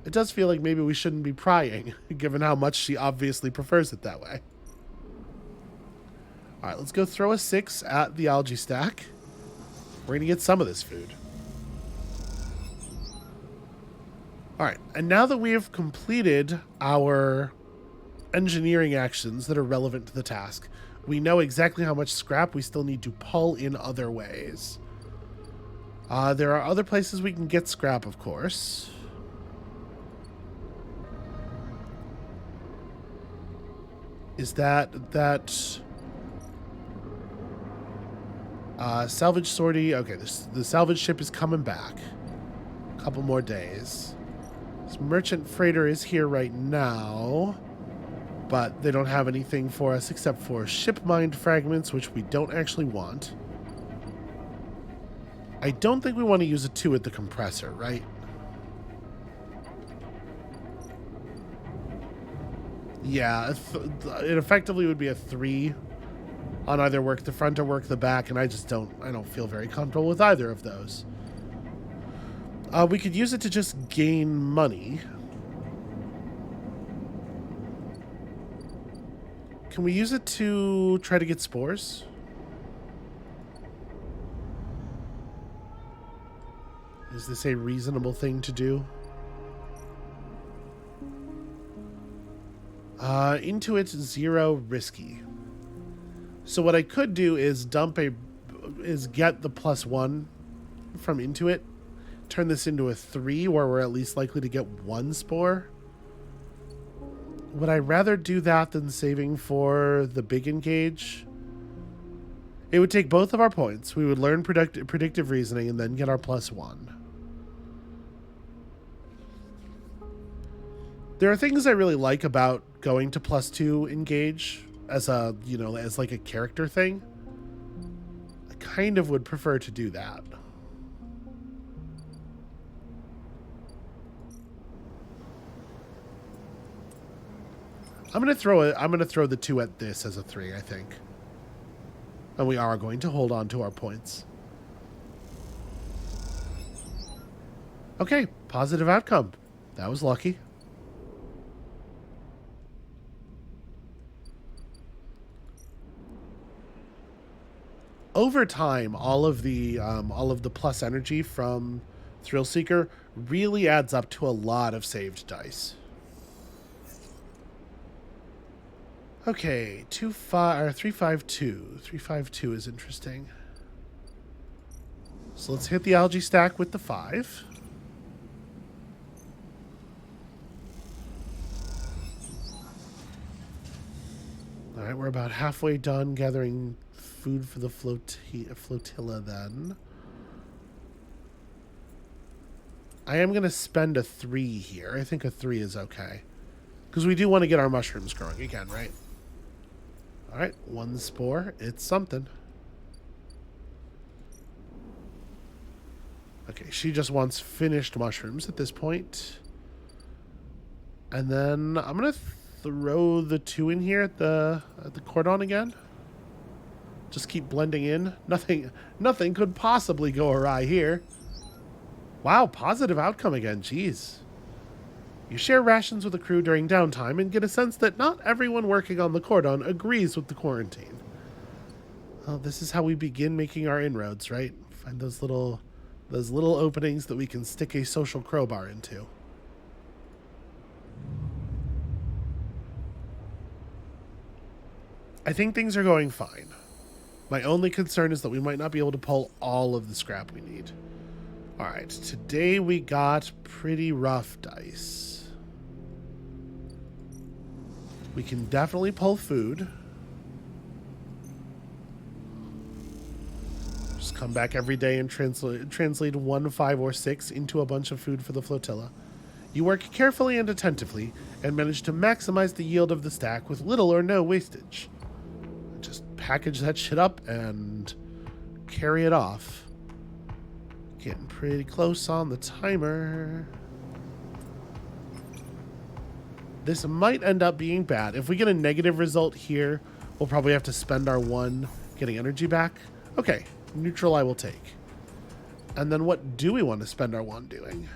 It does feel like maybe we shouldn't be prying, given how much she obviously prefers it that way. Alright, let's go throw a 6 at the algae stack. We're going to get some of this food. Alright, and now that we have completed our engineering actions that are relevant to the task, we know exactly how much scrap we still need to pull in other ways. There are other places we can get scrap, of course. Is that salvage sortie? Okay, the salvage ship is coming back. A couple more days. This merchant freighter is here right now, but they don't have anything for us except for ship mined fragments, which we don't actually want. I don't think we want to use a 2 at the compressor, right? Yeah, it effectively would be a 3 on either work the front or work the back, and I don't feel very comfortable with either of those. We could use it to just gain money. Can we use it to try to get spores? Is this a reasonable thing to do? Intuit 0 risky. So what I could do is get the +1 from Intuit, turn this into a 3 where we're at least likely to get 1 spore. Would I rather do that than saving for the big engage? It would take both of our points. We would learn predictive reasoning and then get our +1. There are things I really like about going to +2 engage as a, as like a character thing. I kind of would prefer to do that. I'm gonna throw the 2 at this as a 3, I think. And we are going to hold on to our points. Okay, positive outcome. That was lucky. Over time, all of the plus energy from Thrill Seeker really adds up to a lot of saved dice. Okay, 352. 352 is interesting. So let's hit the algae stack with the 5. All right, we're about halfway done gathering food for the flotilla then. I am going to spend a 3 here. I think a 3 is okay. Because we do want to get our mushrooms growing again, right? All right, 1 spore. It's something. Okay, she just wants finished mushrooms at this point. And then I'm going to throw the 2 in here at the cordon again. Just keep blending in. Nothing could possibly go awry here. Wow, positive outcome again. Jeez. You share rations with the crew during downtime and get a sense that not everyone working on the cordon agrees with the quarantine. Well, this is how we begin making our inroads, right? Find those little openings that we can stick a social crowbar into. I think things are going fine. My only concern is that we might not be able to pull all of the scrap we need. Alright, today we got pretty rough dice. We can definitely pull food. Just come back every day and translate 1, 5, or 6 into a bunch of food for the flotilla. You work carefully and attentively and manage to maximize the yield of the stack with little or no wastage. Just package that shit up and carry it off. Getting pretty close on the timer. This might end up being bad. If we get a negative result here, we'll probably have to spend our 1 getting energy back. Okay, neutral I will take. And then what do we want to spend our wand doing?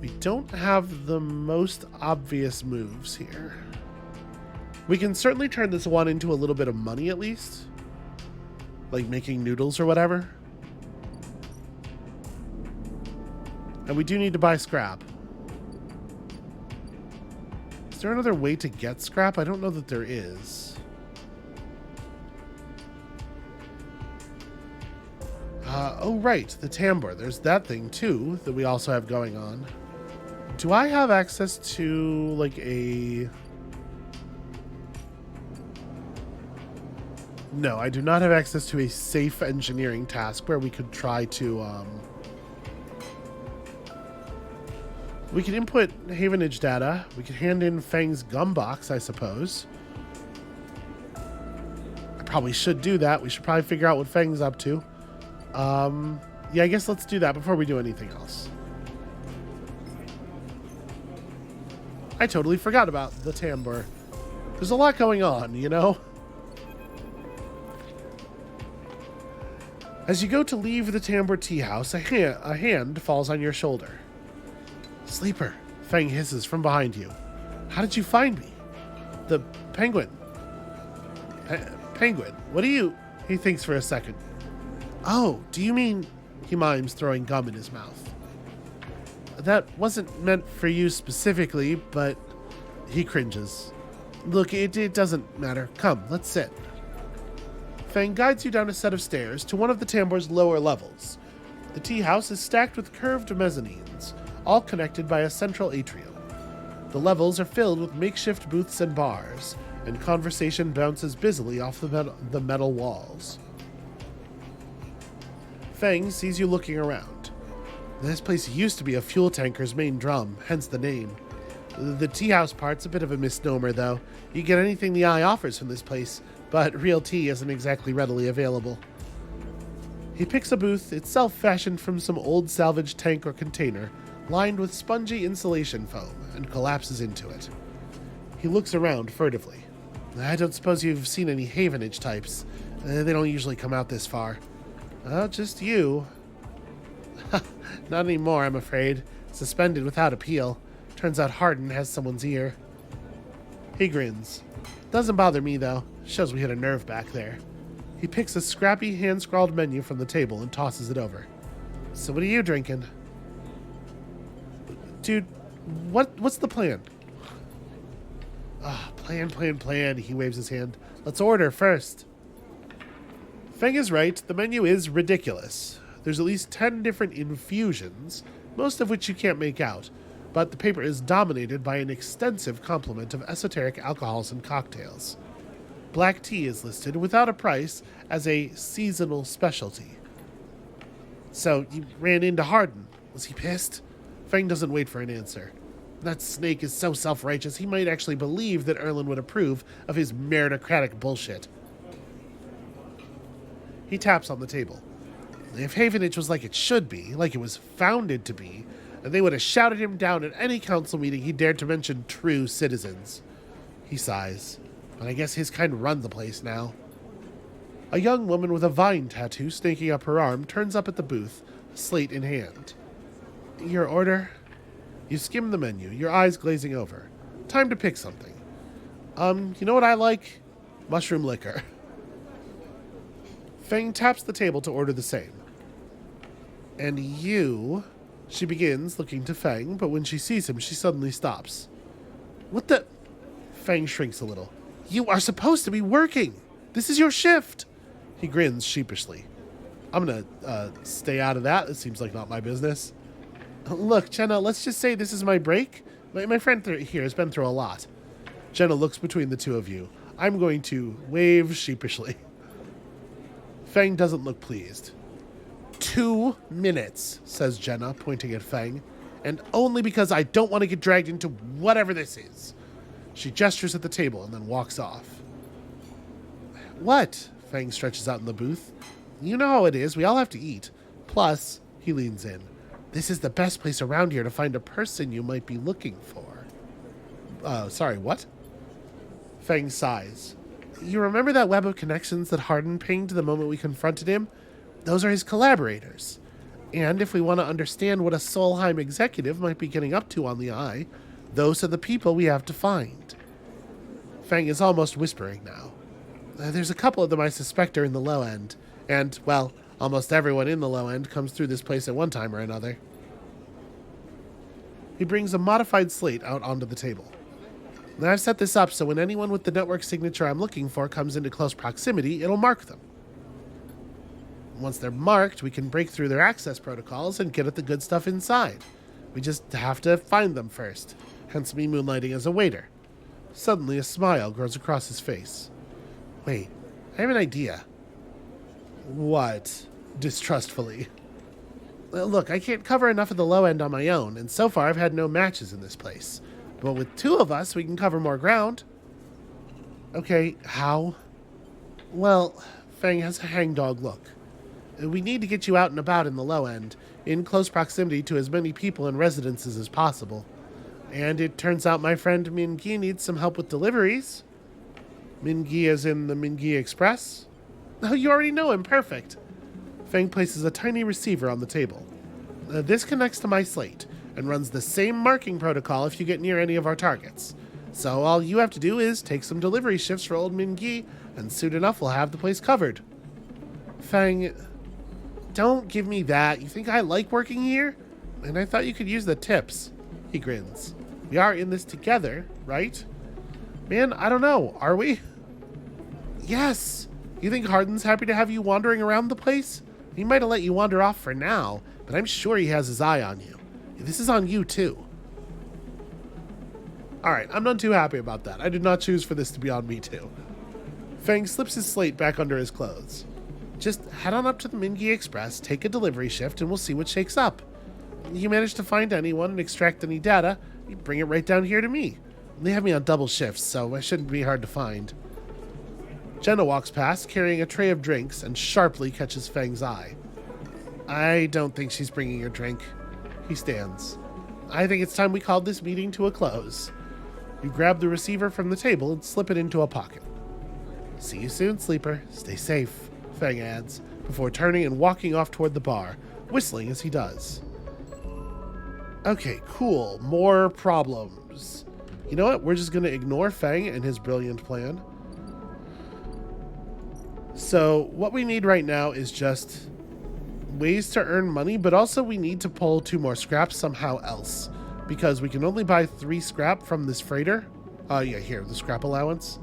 We don't have the most obvious moves here. We can certainly turn this one into a little bit of money at least. Like making noodles or whatever. And we do need to buy scrap. Is there another way to get scrap? I don't know that there is. Oh, right. The tambour. There's that thing, too, that we also have going on. Do I have access to, like, a... No, I do not have access to a safe engineering task where we could try to, We could input Havenage data. We could hand in Fang's gum box, I suppose. I probably should do that. We should probably figure out what Fang's up to. Yeah, I guess let's do that before we do anything else. I totally forgot about the tambour. There's a lot going on, you know? As you go to leave the tambour tea house, a hand falls on your shoulder. Sleeper, Fang hisses from behind you. How did you find me? The penguin. Penguin, what do you... He thinks for a second. Oh, do you mean... He mimes, throwing gum in his mouth. That wasn't meant for you specifically, but... He cringes. Look, it doesn't matter. Come, let's sit. Fang guides you down a set of stairs to one of the tambour's lower levels. The tea house is stacked with curved mezzanines, all connected by a central atrium. The levels are filled with makeshift booths and bars, and conversation bounces busily off the metal walls. Fang sees you looking around. This place used to be a fuel tanker's main drum, hence the name. The tea house part's a bit of a misnomer, though. You get anything the eye offers from this place, but real tea isn't exactly readily available. He picks a booth, itself fashioned from some old salvage tank or container, lined with spongy insulation foam, and collapses into it. He looks around furtively. I don't suppose you've seen any Havenage types. They don't usually come out this far. Just you. Not anymore, I'm afraid. Suspended without appeal. Turns out Hardin has someone's ear. He grins. Doesn't bother me, though. Shows we hit a nerve back there. He picks a scrappy, hand-scrawled menu from the table and tosses it over. So what are you drinking? Dude, what's the plan? Plan, he waves his hand. Let's order first. Feng is right, the menu is ridiculous. There's at least 10 different infusions, most of which you can't make out, but the paper is dominated by an extensive complement of esoteric alcohols and cocktails. Black tea is listed without a price as a seasonal specialty. So, you ran into Hardin. Was he pissed? Feng doesn't wait for an answer. That snake is so self-righteous, he might actually believe that Erlen would approve of his meritocratic bullshit. He taps on the table. If Havenage was like it should be, like it was founded to be, they would have shouted him down at any council meeting he dared to mention true citizens. He sighs. But I guess his kind run the place now. A young woman with a vine tattoo snaking up her arm turns up at the booth, slate in hand. Your order? You skim the menu, your eyes glazing over. Time to pick something. You know what I like? Mushroom liquor. Feng taps the table to order the same. And you... She begins, looking to Feng, but when she sees him, she suddenly stops. What the... Feng shrinks a little. You are supposed to be working! This is your shift! He grins sheepishly. I'm gonna, stay out of that. It seems like not my business. Look, Jenna, let's just say this is my break. My friend here has been through a lot. Jenna looks between the two of you. I'm going to wave sheepishly. Feng doesn't look pleased. 2 minutes, says Jenna, pointing at Feng, and only because I don't want to get dragged into whatever this is. She gestures at the table and then walks off. What? Feng stretches out in the booth. You know how it is. We all have to eat. Plus, he leans in. This is the best place around here to find a person you might be looking for. Sorry, what? Feng sighs. You remember that web of connections that Hardin pinged the moment we confronted him? Those are his collaborators. And if we want to understand what a Solheim executive might be getting up to on the Eye, those are the people we have to find. Fang is almost whispering now. There's a couple of them I suspect are in the low end. And, well, almost everyone in the low end comes through this place at one time or another. He brings a modified slate out onto the table. And I've set this up so when anyone with the network signature I'm looking for comes into close proximity, it'll mark them. Once they're marked, we can break through their access protocols and get at the good stuff inside. We just have to find them first, hence me moonlighting as a waiter. Suddenly, a smile grows across his face. Wait, I have an idea. What? Distrustfully. Look, I can't cover enough of the low end on my own, and so far I've had no matches in this place. But with two of us, we can cover more ground. Okay, how? Well, Fang has a hangdog look. We need to get you out and about in the low end, in close proximity to as many people and residences as possible. And it turns out my friend Mingi needs some help with deliveries. Mingi as in the Mingi Express? Oh, you already know him. Perfect. Fang places a tiny receiver on the table. This connects to my slate and runs the same marking protocol if you get near any of our targets. So all you have to do is take some delivery shifts for old Mingi, and soon enough we'll have the place covered. Fang, don't give me that. You think I like working here? And I thought you could use the tips. He grins. We are in this together, right? Man, I don't know. Are we? Yes. You think Hardin's happy to have you wandering around the place? He might have let you wander off for now, but I'm sure he has his eye on you. This is on you, too. Alright, I'm not too happy about that. I did not choose for this to be on me, too. Fang slips his slate back under his clothes. Just head on up to the Mingi Express, take a delivery shift, and we'll see what shakes up. You manage to find anyone and extract any data, you bring it right down here to me. They have me on double shifts, so I shouldn't be hard to find. Jenna walks past, carrying a tray of drinks, and sharply catches Fang's eye. I don't think she's bringing your drink. He stands. I think it's time we called this meeting to a close. You grab the receiver from the table and slip it into a pocket. See you soon, sleeper. Stay safe, Fang adds, before turning and walking off toward the bar, whistling as he does. Okay, cool. More problems. You know what? We're just going to ignore Fang and his brilliant plan. So what we need right now is just ways to earn money, but also we need to pull 2 more scraps somehow else, because we can only buy 3 scrap from this freighter. Here, the scrap allowance.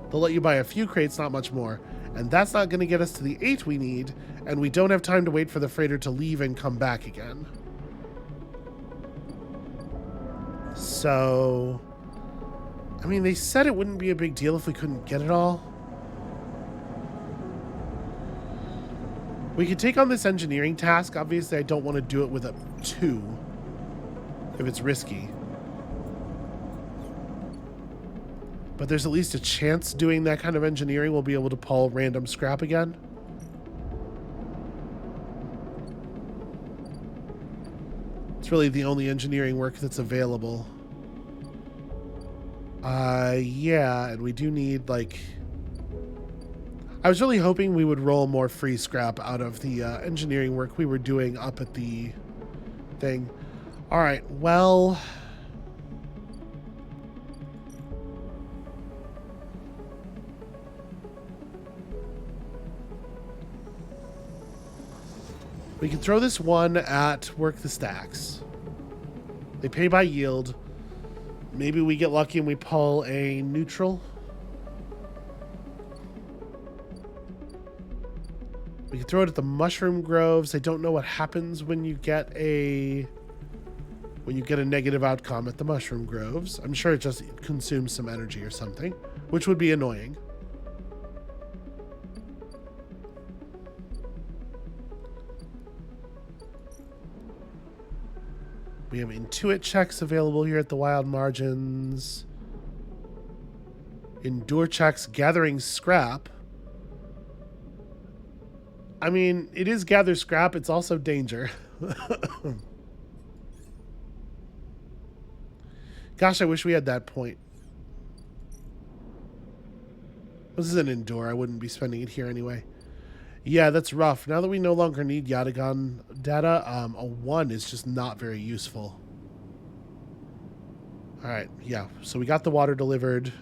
They'll let you buy a few crates, not much more, and that's not going to get us to the 8 we need, and we don't have time to wait for the freighter to leave and come back again. So, I mean, they said it wouldn't be a big deal if we couldn't get it all. We could take on this engineering task. Obviously, I don't want to do it with a 2 if it's risky. But there's at least a chance doing that kind of engineering we'll be able to pull random scrap again. It's really the only engineering work that's available. Yeah, and we do need, like... I was really hoping we would roll more free scrap out of the engineering work we were doing up at the thing. Alright, well... we can throw this one at Work the Stacks. They pay by yield. Maybe we get lucky and we pull a neutral. We can throw it at the Mushroom Groves. I don't know what happens when you get a negative outcome at the Mushroom Groves. I'm sure it just consumes some energy or something, which would be annoying. We have Intuit checks available here at the Wild Margins. Endure checks, gathering scrap. I mean, it is gather scrap. It's also danger. Gosh, I wish we had that point. This is an endure. I wouldn't be spending it here anyway. Yeah, that's rough. Now that we no longer need Yatagan data, a 1 is just not very useful. Alright, yeah. So we got the water delivered.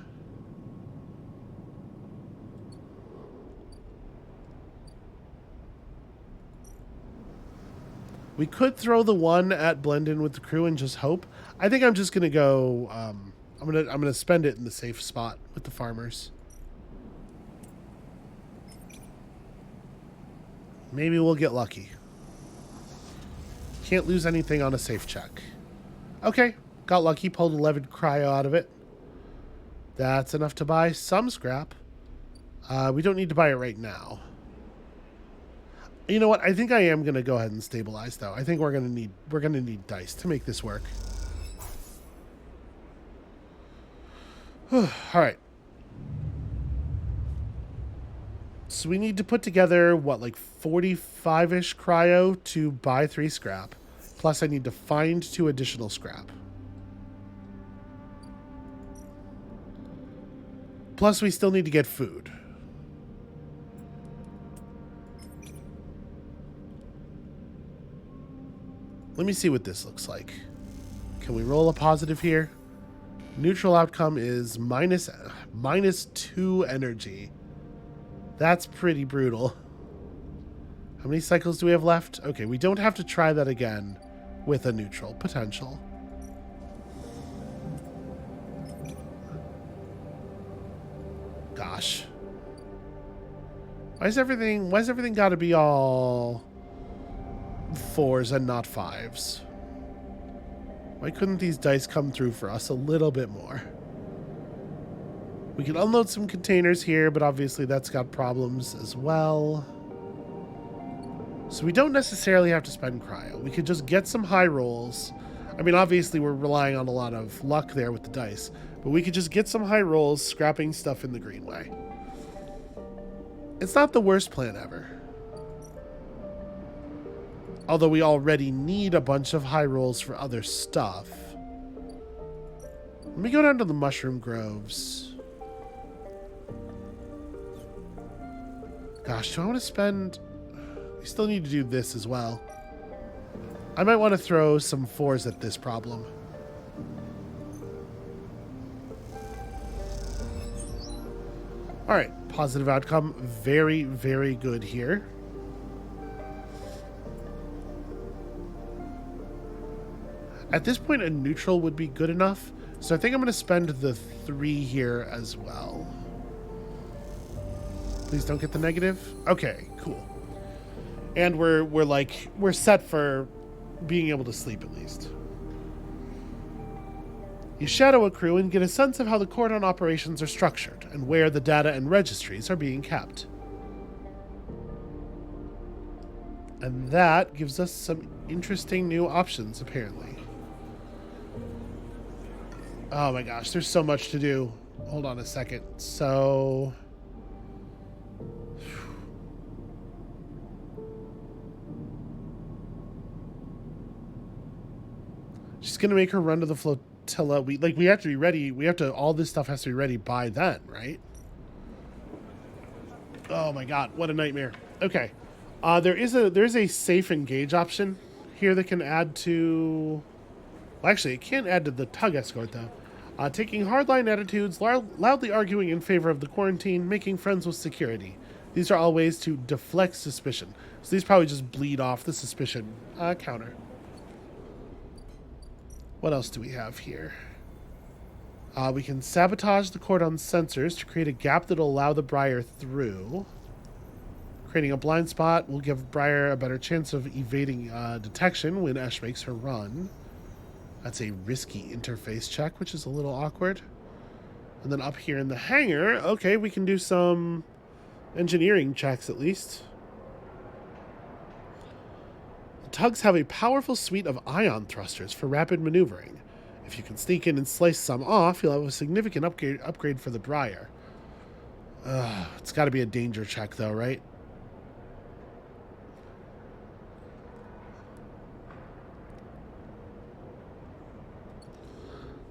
We could throw the 1 at blend in with the crew and just hope. I think I'm just gonna go. I'm gonna spend it in the safe spot with the farmers. Maybe we'll get lucky. Can't lose anything on a safe check. Okay, got lucky. Pulled 11 cryo out of it. That's enough to buy some scrap. We don't need to buy it right now. You know what? I think I am gonna go ahead and stabilize though. I think we're gonna need dice to make this work. All right. So we need to put together what, like 45-ish cryo to buy 3 scrap. Plus I need to find 2 additional scrap. Plus we still need to get food. Let me see what this looks like. Can we roll a positive here? Neutral outcome is minus 2 energy. That's pretty brutal. How many cycles do we have left? Okay, we don't have to try that again with a neutral potential. Gosh. Why's everything got to be all 4s and not 5s? Why couldn't these dice come through for us a little bit more? We can unload some containers here, but obviously that's got problems as well. So we don't necessarily have to spend cryo. We could just get some high rolls. I mean, obviously we're relying on a lot of luck there with the dice, but we could just get some high rolls, scrapping stuff in the greenway. It's not the worst plan ever. Although we already need a bunch of high rolls for other stuff. Let me go down to the mushroom groves. Gosh, do I want to spend... We still need to do this as well. I might want to throw some 4s at this problem. Alright, positive outcome. Very, very good here. At this point, a neutral would be good enough. So I think I'm going to spend the 3 here as well. Please don't get the negative. Okay, cool. And we're set for being able to sleep at least. You shadow a crew and get a sense of how the cordon operations are structured and where the data and registries are being kept. And that gives us some interesting new options, apparently. Oh my gosh, there's so much to do. Hold on a second. So... She's gonna make her run to the flotilla. We have to be ready. All this stuff has to be ready by then, right? Oh my god, what a nightmare. Okay. There's a safe engage option here that can add to... Well, actually, it can't add to the tug escort, though. Taking hardline attitudes, loudly arguing in favor of the quarantine, making friends with security. These are all ways to deflect suspicion. So these probably just bleed off the suspicion counter. What else do we have here? We can sabotage the cordon sensors to create a gap that will allow the Briar through. Creating a blind spot will give Briar a better chance of evading detection when Ash makes her run. That's a risky interface check, which is a little awkward. And then up here in the hangar, okay, we can do some engineering checks at least. The tugs have a powerful suite of ion thrusters for rapid maneuvering. If you can sneak in and slice some off, you'll have a significant upgrade for the Briar. It's got to be a danger check, though, right?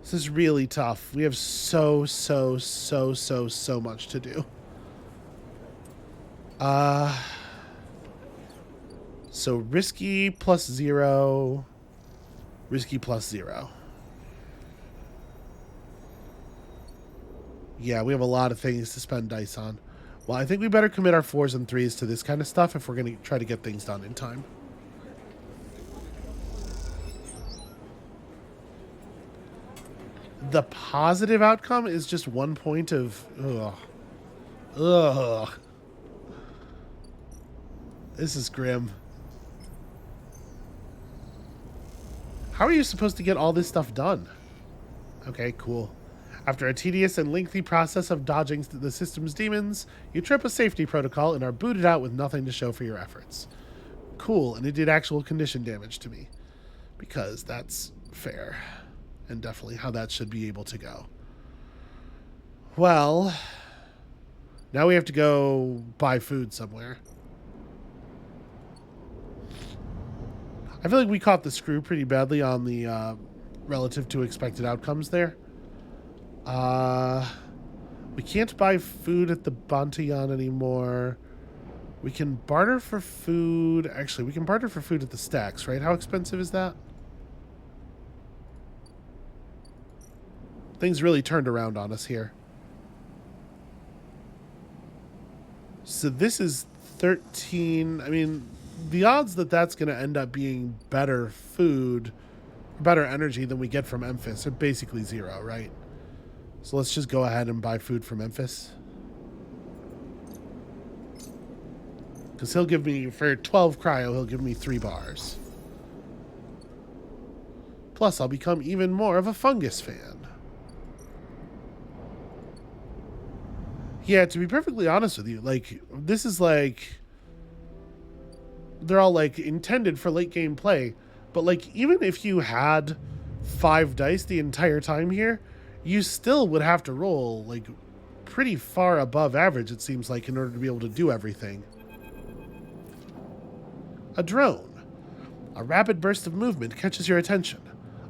This is really tough. We have so much to do. Uh, so risky plus 0, risky plus 0. Yeah, we have a lot of things to spend dice on. Well, I think we better commit our 4s and 3s to this kind of stuff if we're going to try to get things done in time. The positive outcome is just 1 point of... Ugh. Ugh. This is grim. How are you supposed to get all this stuff done? Okay, cool. After a tedious and lengthy process of dodging the system's demons, you trip a safety protocol and are booted out with nothing to show for your efforts. Cool, and it did actual condition damage to me. Because that's fair. And definitely how that should be able to go. Well, now we have to go buy food somewhere. I feel like we caught the screw pretty badly on the relative to expected outcomes there. We can't buy food at the Bantayan anymore. We can barter for food. Actually, we can barter for food at the Stacks, right? How expensive is that? Things really turned around on us here. So this is 13. I mean, the odds that that's going to end up being better food, better energy than we get from Memphis are basically 0, right? So let's just go ahead and buy food from Memphis. Because he'll give me, for 12 cryo, he'll give me 3 bars. Plus, I'll become even more of a fungus fan. Yeah, to be perfectly honest with you, like, this is like... They're all, like, intended for late game play. But, like, even if you had 5 dice the entire time here, you still would have to roll, like, pretty far above average, it seems like, in order to be able to do everything. A drone. A rapid burst of movement catches your attention.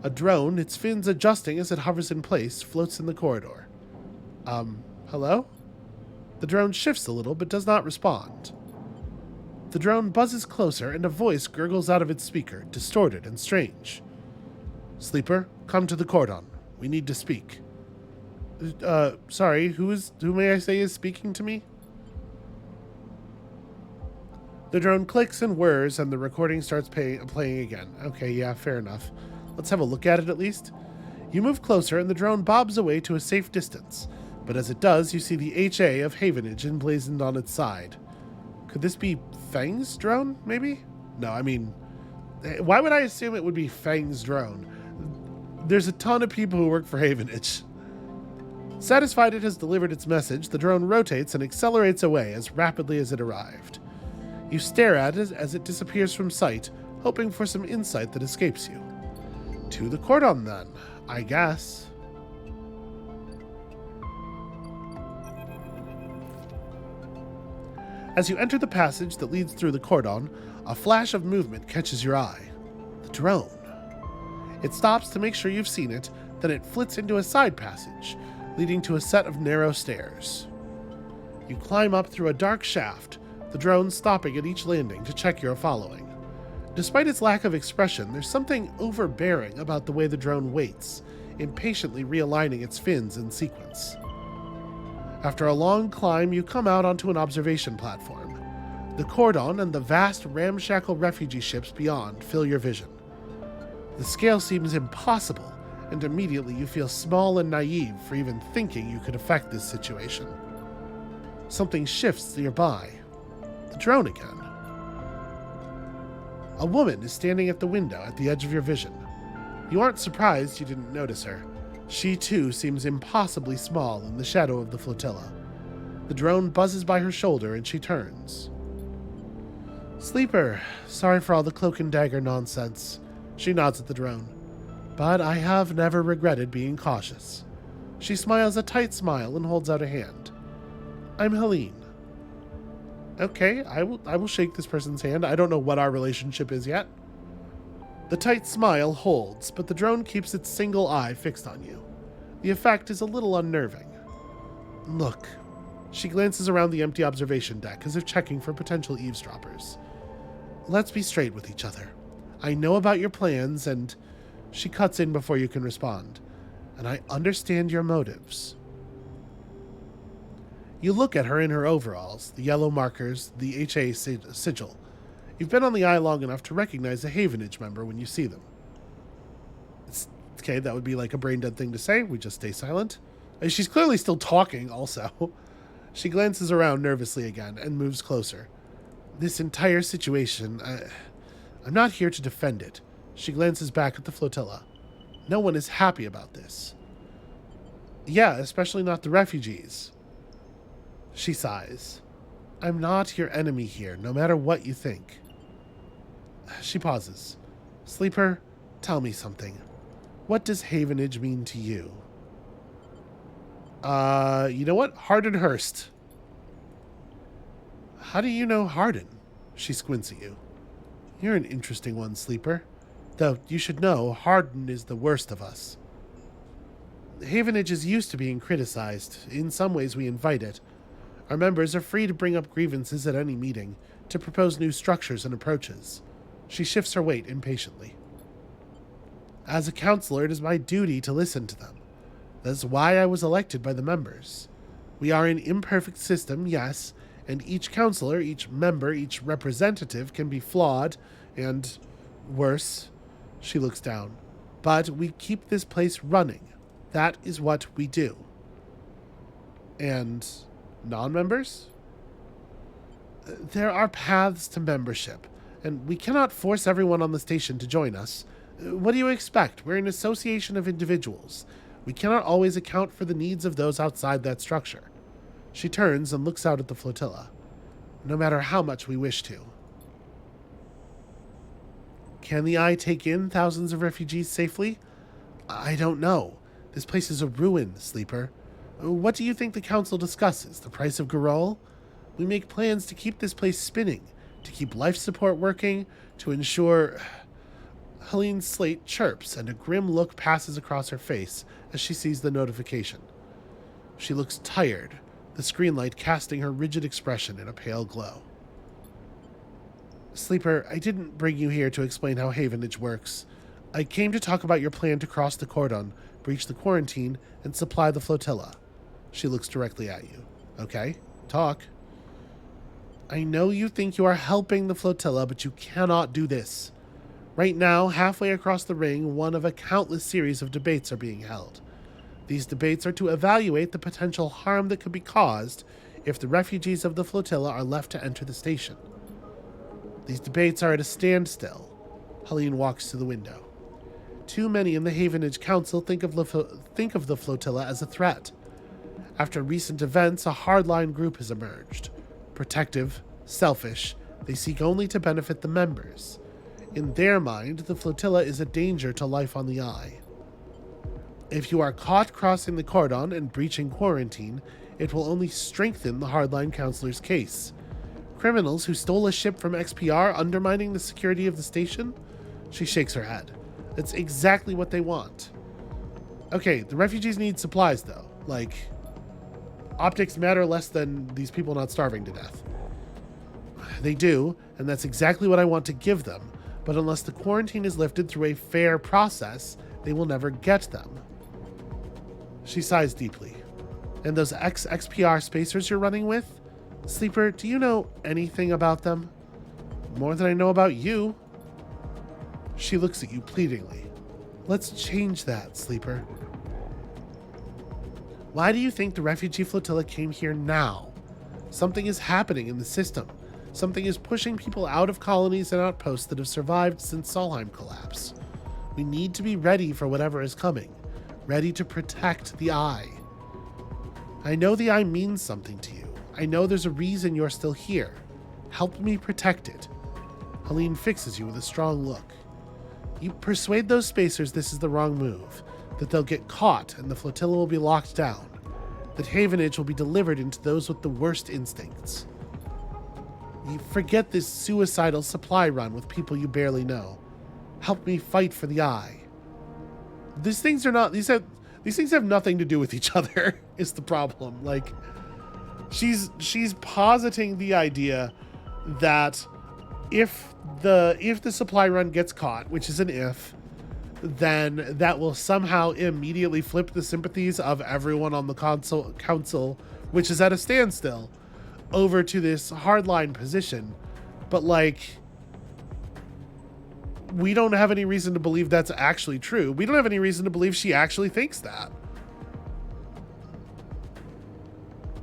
A drone, its fins adjusting as it hovers in place, floats in the corridor. Hello? The drone shifts a little, but does not respond. The drone buzzes closer, and a voice gurgles out of its speaker, distorted and strange. Sleeper, come to the cordon. We need to speak. Sorry, who may I say is speaking to me? The drone clicks and whirs, and the recording starts playing again. Okay, yeah, fair enough. Let's have a look at it at least. You move closer, and the drone bobs away to a safe distance. But as it does, you see the HA of Havenage emblazoned on its side. Could this be Fang's drone, maybe? No, I mean, why would I assume it would be Fang's drone? There's a ton of people who work for Havenage. Satisfied it has delivered its message, the drone rotates and accelerates away as rapidly as it arrived. You stare at it as it disappears from sight, hoping for some insight that escapes you. To the cordon, then, I guess. As you enter the passage that leads through the cordon, a flash of movement catches your eye. The drone. It stops to make sure you've seen it, then it flits into a side passage, leading to a set of narrow stairs. You climb up through a dark shaft, the drone stopping at each landing to check you're following. Despite its lack of expression, there's something overbearing about the way the drone waits, impatiently realigning its fins in sequence. After a long climb, you come out onto an observation platform. The cordon and the vast ramshackle refugee ships beyond fill your vision. The scale seems impossible, and immediately you feel small and naive for even thinking you could affect this situation. Something shifts nearby. The drone again. A woman is standing at the window at the edge of your vision. You aren't surprised you didn't notice her. She, too, seems impossibly small in the shadow of the flotilla. The drone buzzes by her shoulder and she turns. Sleeper, sorry for all the cloak and dagger nonsense. She nods at the drone. But I have never regretted being cautious. She smiles a tight smile and holds out a hand. I'm Helene. Okay, I will shake this person's hand. I don't know what our relationship is yet. The tight smile holds, but the drone keeps its single eye fixed on you. The effect is a little unnerving. Look, She glances around the empty observation deck as if checking for potential eavesdroppers. Let's be straight with each other. I know about your plans, and she cuts in before you can respond. And I understand your motives. You look at her in her overalls, the yellow markers, the HA sigil. You've been on the eye long enough to recognize a Havenage member when you see them. Okay, that would be like a brain-dead thing to say. We just stay silent. She's clearly still talking, also. She glances around nervously again and moves closer. This entire situation, I'm not here to defend it. She glances back at the flotilla. No one is happy about this. Yeah, especially not the refugees. She sighs. I'm not your enemy here, no matter what you think. She pauses. Sleeper, tell me something. What does Havenage mean to you? You know what? Hardenhurst. How do you know Harden? She squints at you. You're an interesting one, Sleeper. Though you should know, Harden is the worst of us. Havenage is used to being criticized. In some ways we invite it. Our members are free to bring up grievances at any meeting, to propose new structures and approaches. She shifts her weight impatiently. As a counselor, it is my duty to listen to them. That's why I was elected by the members. We are an imperfect system, yes, and each counselor, each member, each representative can be flawed and worse. She looks down. But we keep this place running. That is what we do. And non-members? There are paths to membership, and we cannot force everyone on the station to join us. What do you expect? We're an association of individuals. We cannot always account for the needs of those outside that structure. She turns and looks out at the flotilla. No matter how much we wish to. Can the Eye take in thousands of refugees safely? I don't know. This place is a ruin, Sleeper. What do you think the Council discusses? The price of Garol? We make plans to keep this place spinning, to keep life support working, to ensure... Helene's slate chirps, and a grim look passes across her face as she sees the notification. She looks tired, the screen light casting her rigid expression in a pale glow. Sleeper, I didn't bring you here to explain how Havenage works. I came to talk about your plan to cross the cordon, breach the quarantine, and supply the flotilla. She looks directly at you. Okay, talk. I know you think you are helping the flotilla, but you cannot do this. Right now, halfway across the ring, one of a countless series of debates are being held. These debates are to evaluate the potential harm that could be caused if the refugees of the flotilla are left to enter the station. These debates are at a standstill. Helene walks to the window. Too many in the Havenage Council think of the flotilla as a threat. After recent events, a hardline group has emerged. Protective, selfish, they seek only to benefit the members. In their mind, the flotilla is a danger to life on the Eye. If you are caught crossing the cordon and breaching quarantine, it will only strengthen the hardline counselor's case. Criminals who stole a ship from XPR undermining the security of the station? She shakes her head. That's exactly what they want. Okay, the refugees need supplies, though. Like, optics matter less than these people not starving to death. They do, and that's exactly what I want to give them. But unless the quarantine is lifted through a fair process, they will never get them. She sighs deeply. And those ex-XPR spacers you're running with? Sleeper, do you know anything about them? More than I know about you. She looks at you pleadingly. Let's change that, Sleeper. Why do you think the refugee flotilla came here now? Something is happening in the system. Something is pushing people out of colonies and outposts that have survived since Solheim collapse. We need to be ready for whatever is coming. Ready to protect the Eye. I know the Eye means something to you. I know there's a reason you're still here. Help me protect it. Helene fixes you with a strong look. You persuade those spacers this is the wrong move, that they'll get caught and the flotilla will be locked down, that Havenage will be delivered into those with the worst instincts. You forget this suicidal supply run with people you barely know. Help me fight for the Eye. These things have nothing to do with each other, is the problem. Like, she's positing the idea that if the supply run gets caught, which is an if, then that will somehow immediately flip the sympathies of everyone on the council, which is at a standstill, over to this hardline position. But like, we don't have any reason to believe that's actually true. We don't have any reason to believe she actually thinks that.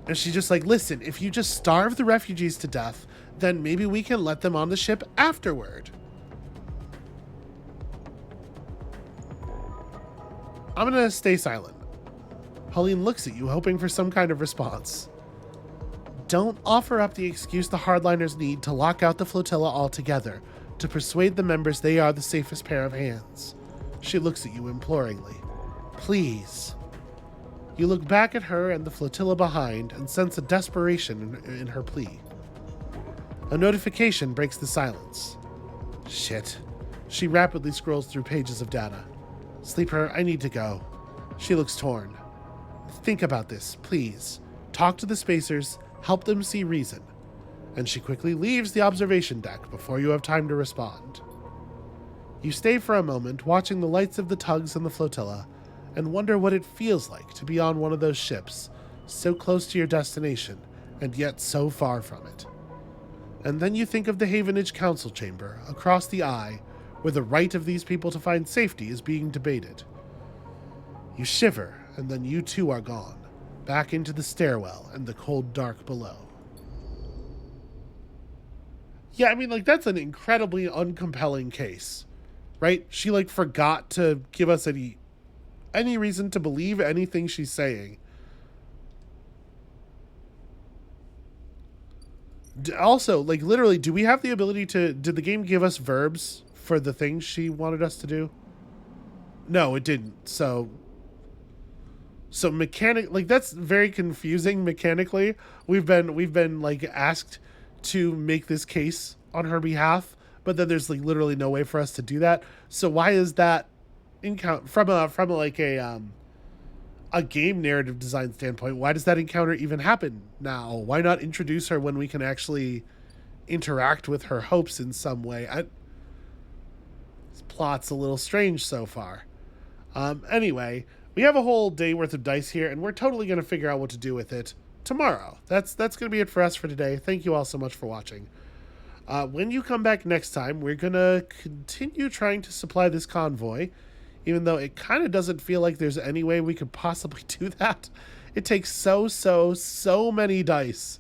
And she's just like, listen, if you just starve the refugees to death, then maybe we can let them on the ship afterward. I'm gonna stay silent. Helene looks at you, hoping for some kind of response. Don't offer up the excuse the hardliners need to lock out the flotilla altogether, to persuade the members they are the safest pair of hands. She looks at you imploringly. Please. You look back at her and the flotilla behind and sense a desperation in her plea. A notification breaks the silence. Shit. She rapidly scrolls through pages of data. Sleeper, I need to go. She looks torn. Think about this, please. Talk to the spacers, help them see reason. And she quickly leaves the observation deck before you have time to respond. You stay for a moment, watching the lights of the tugs and the flotilla, and wonder what it feels like to be on one of those ships, so close to your destination, and yet so far from it. And then you think of the Havenage Council Chamber, across the eye, where the right of these people to find safety is being debated. You shiver, and then you too are gone, back into the stairwell and the cold dark below. Yeah, I mean, like, that's an incredibly uncompelling case, right? She, like, forgot to give us any reason to believe anything she's saying. Also, like, literally, do we have the ability to... Did the game give us verbs for the things she wanted us to do? No, it didn't. So mechanic... Like, that's very confusing mechanically. We've been, like, asked to make this case on her behalf, but then there's, like, literally no way for us to do that. So why is that... From a game narrative design standpoint, why does that encounter even happen now? Why not introduce her when we can actually interact with her hopes in some way? This plot's a little strange so far. Anyway, we have a whole day worth of dice here, and we're totally going to figure out what to do with it tomorrow. That's going to be it for us for today. Thank you all so much for watching. When you come back next time, we're going to continue trying to supply this convoy, even though it kind of doesn't feel like there's any way we could possibly do that. It takes so many dice.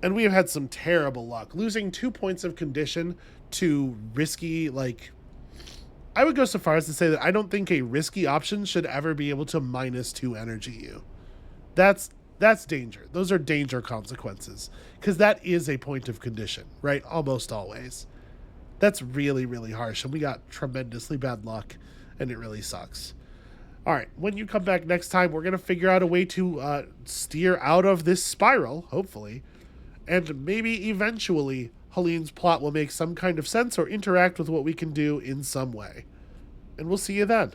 And we have had some terrible luck. Losing 2 points of condition to risky, like... I would go so far as to say that I don't think a risky option should ever be able to -2 energy you. That's danger. Those are danger consequences. Because that is a point of condition, right? Almost always. That's really, really harsh. And we got tremendously bad luck. And it really sucks. All right, when you come back next time, we're going to figure out a way to steer out of this spiral, hopefully. And maybe eventually Helene's plot will make some kind of sense or interact with what we can do in some way. And we'll see you then.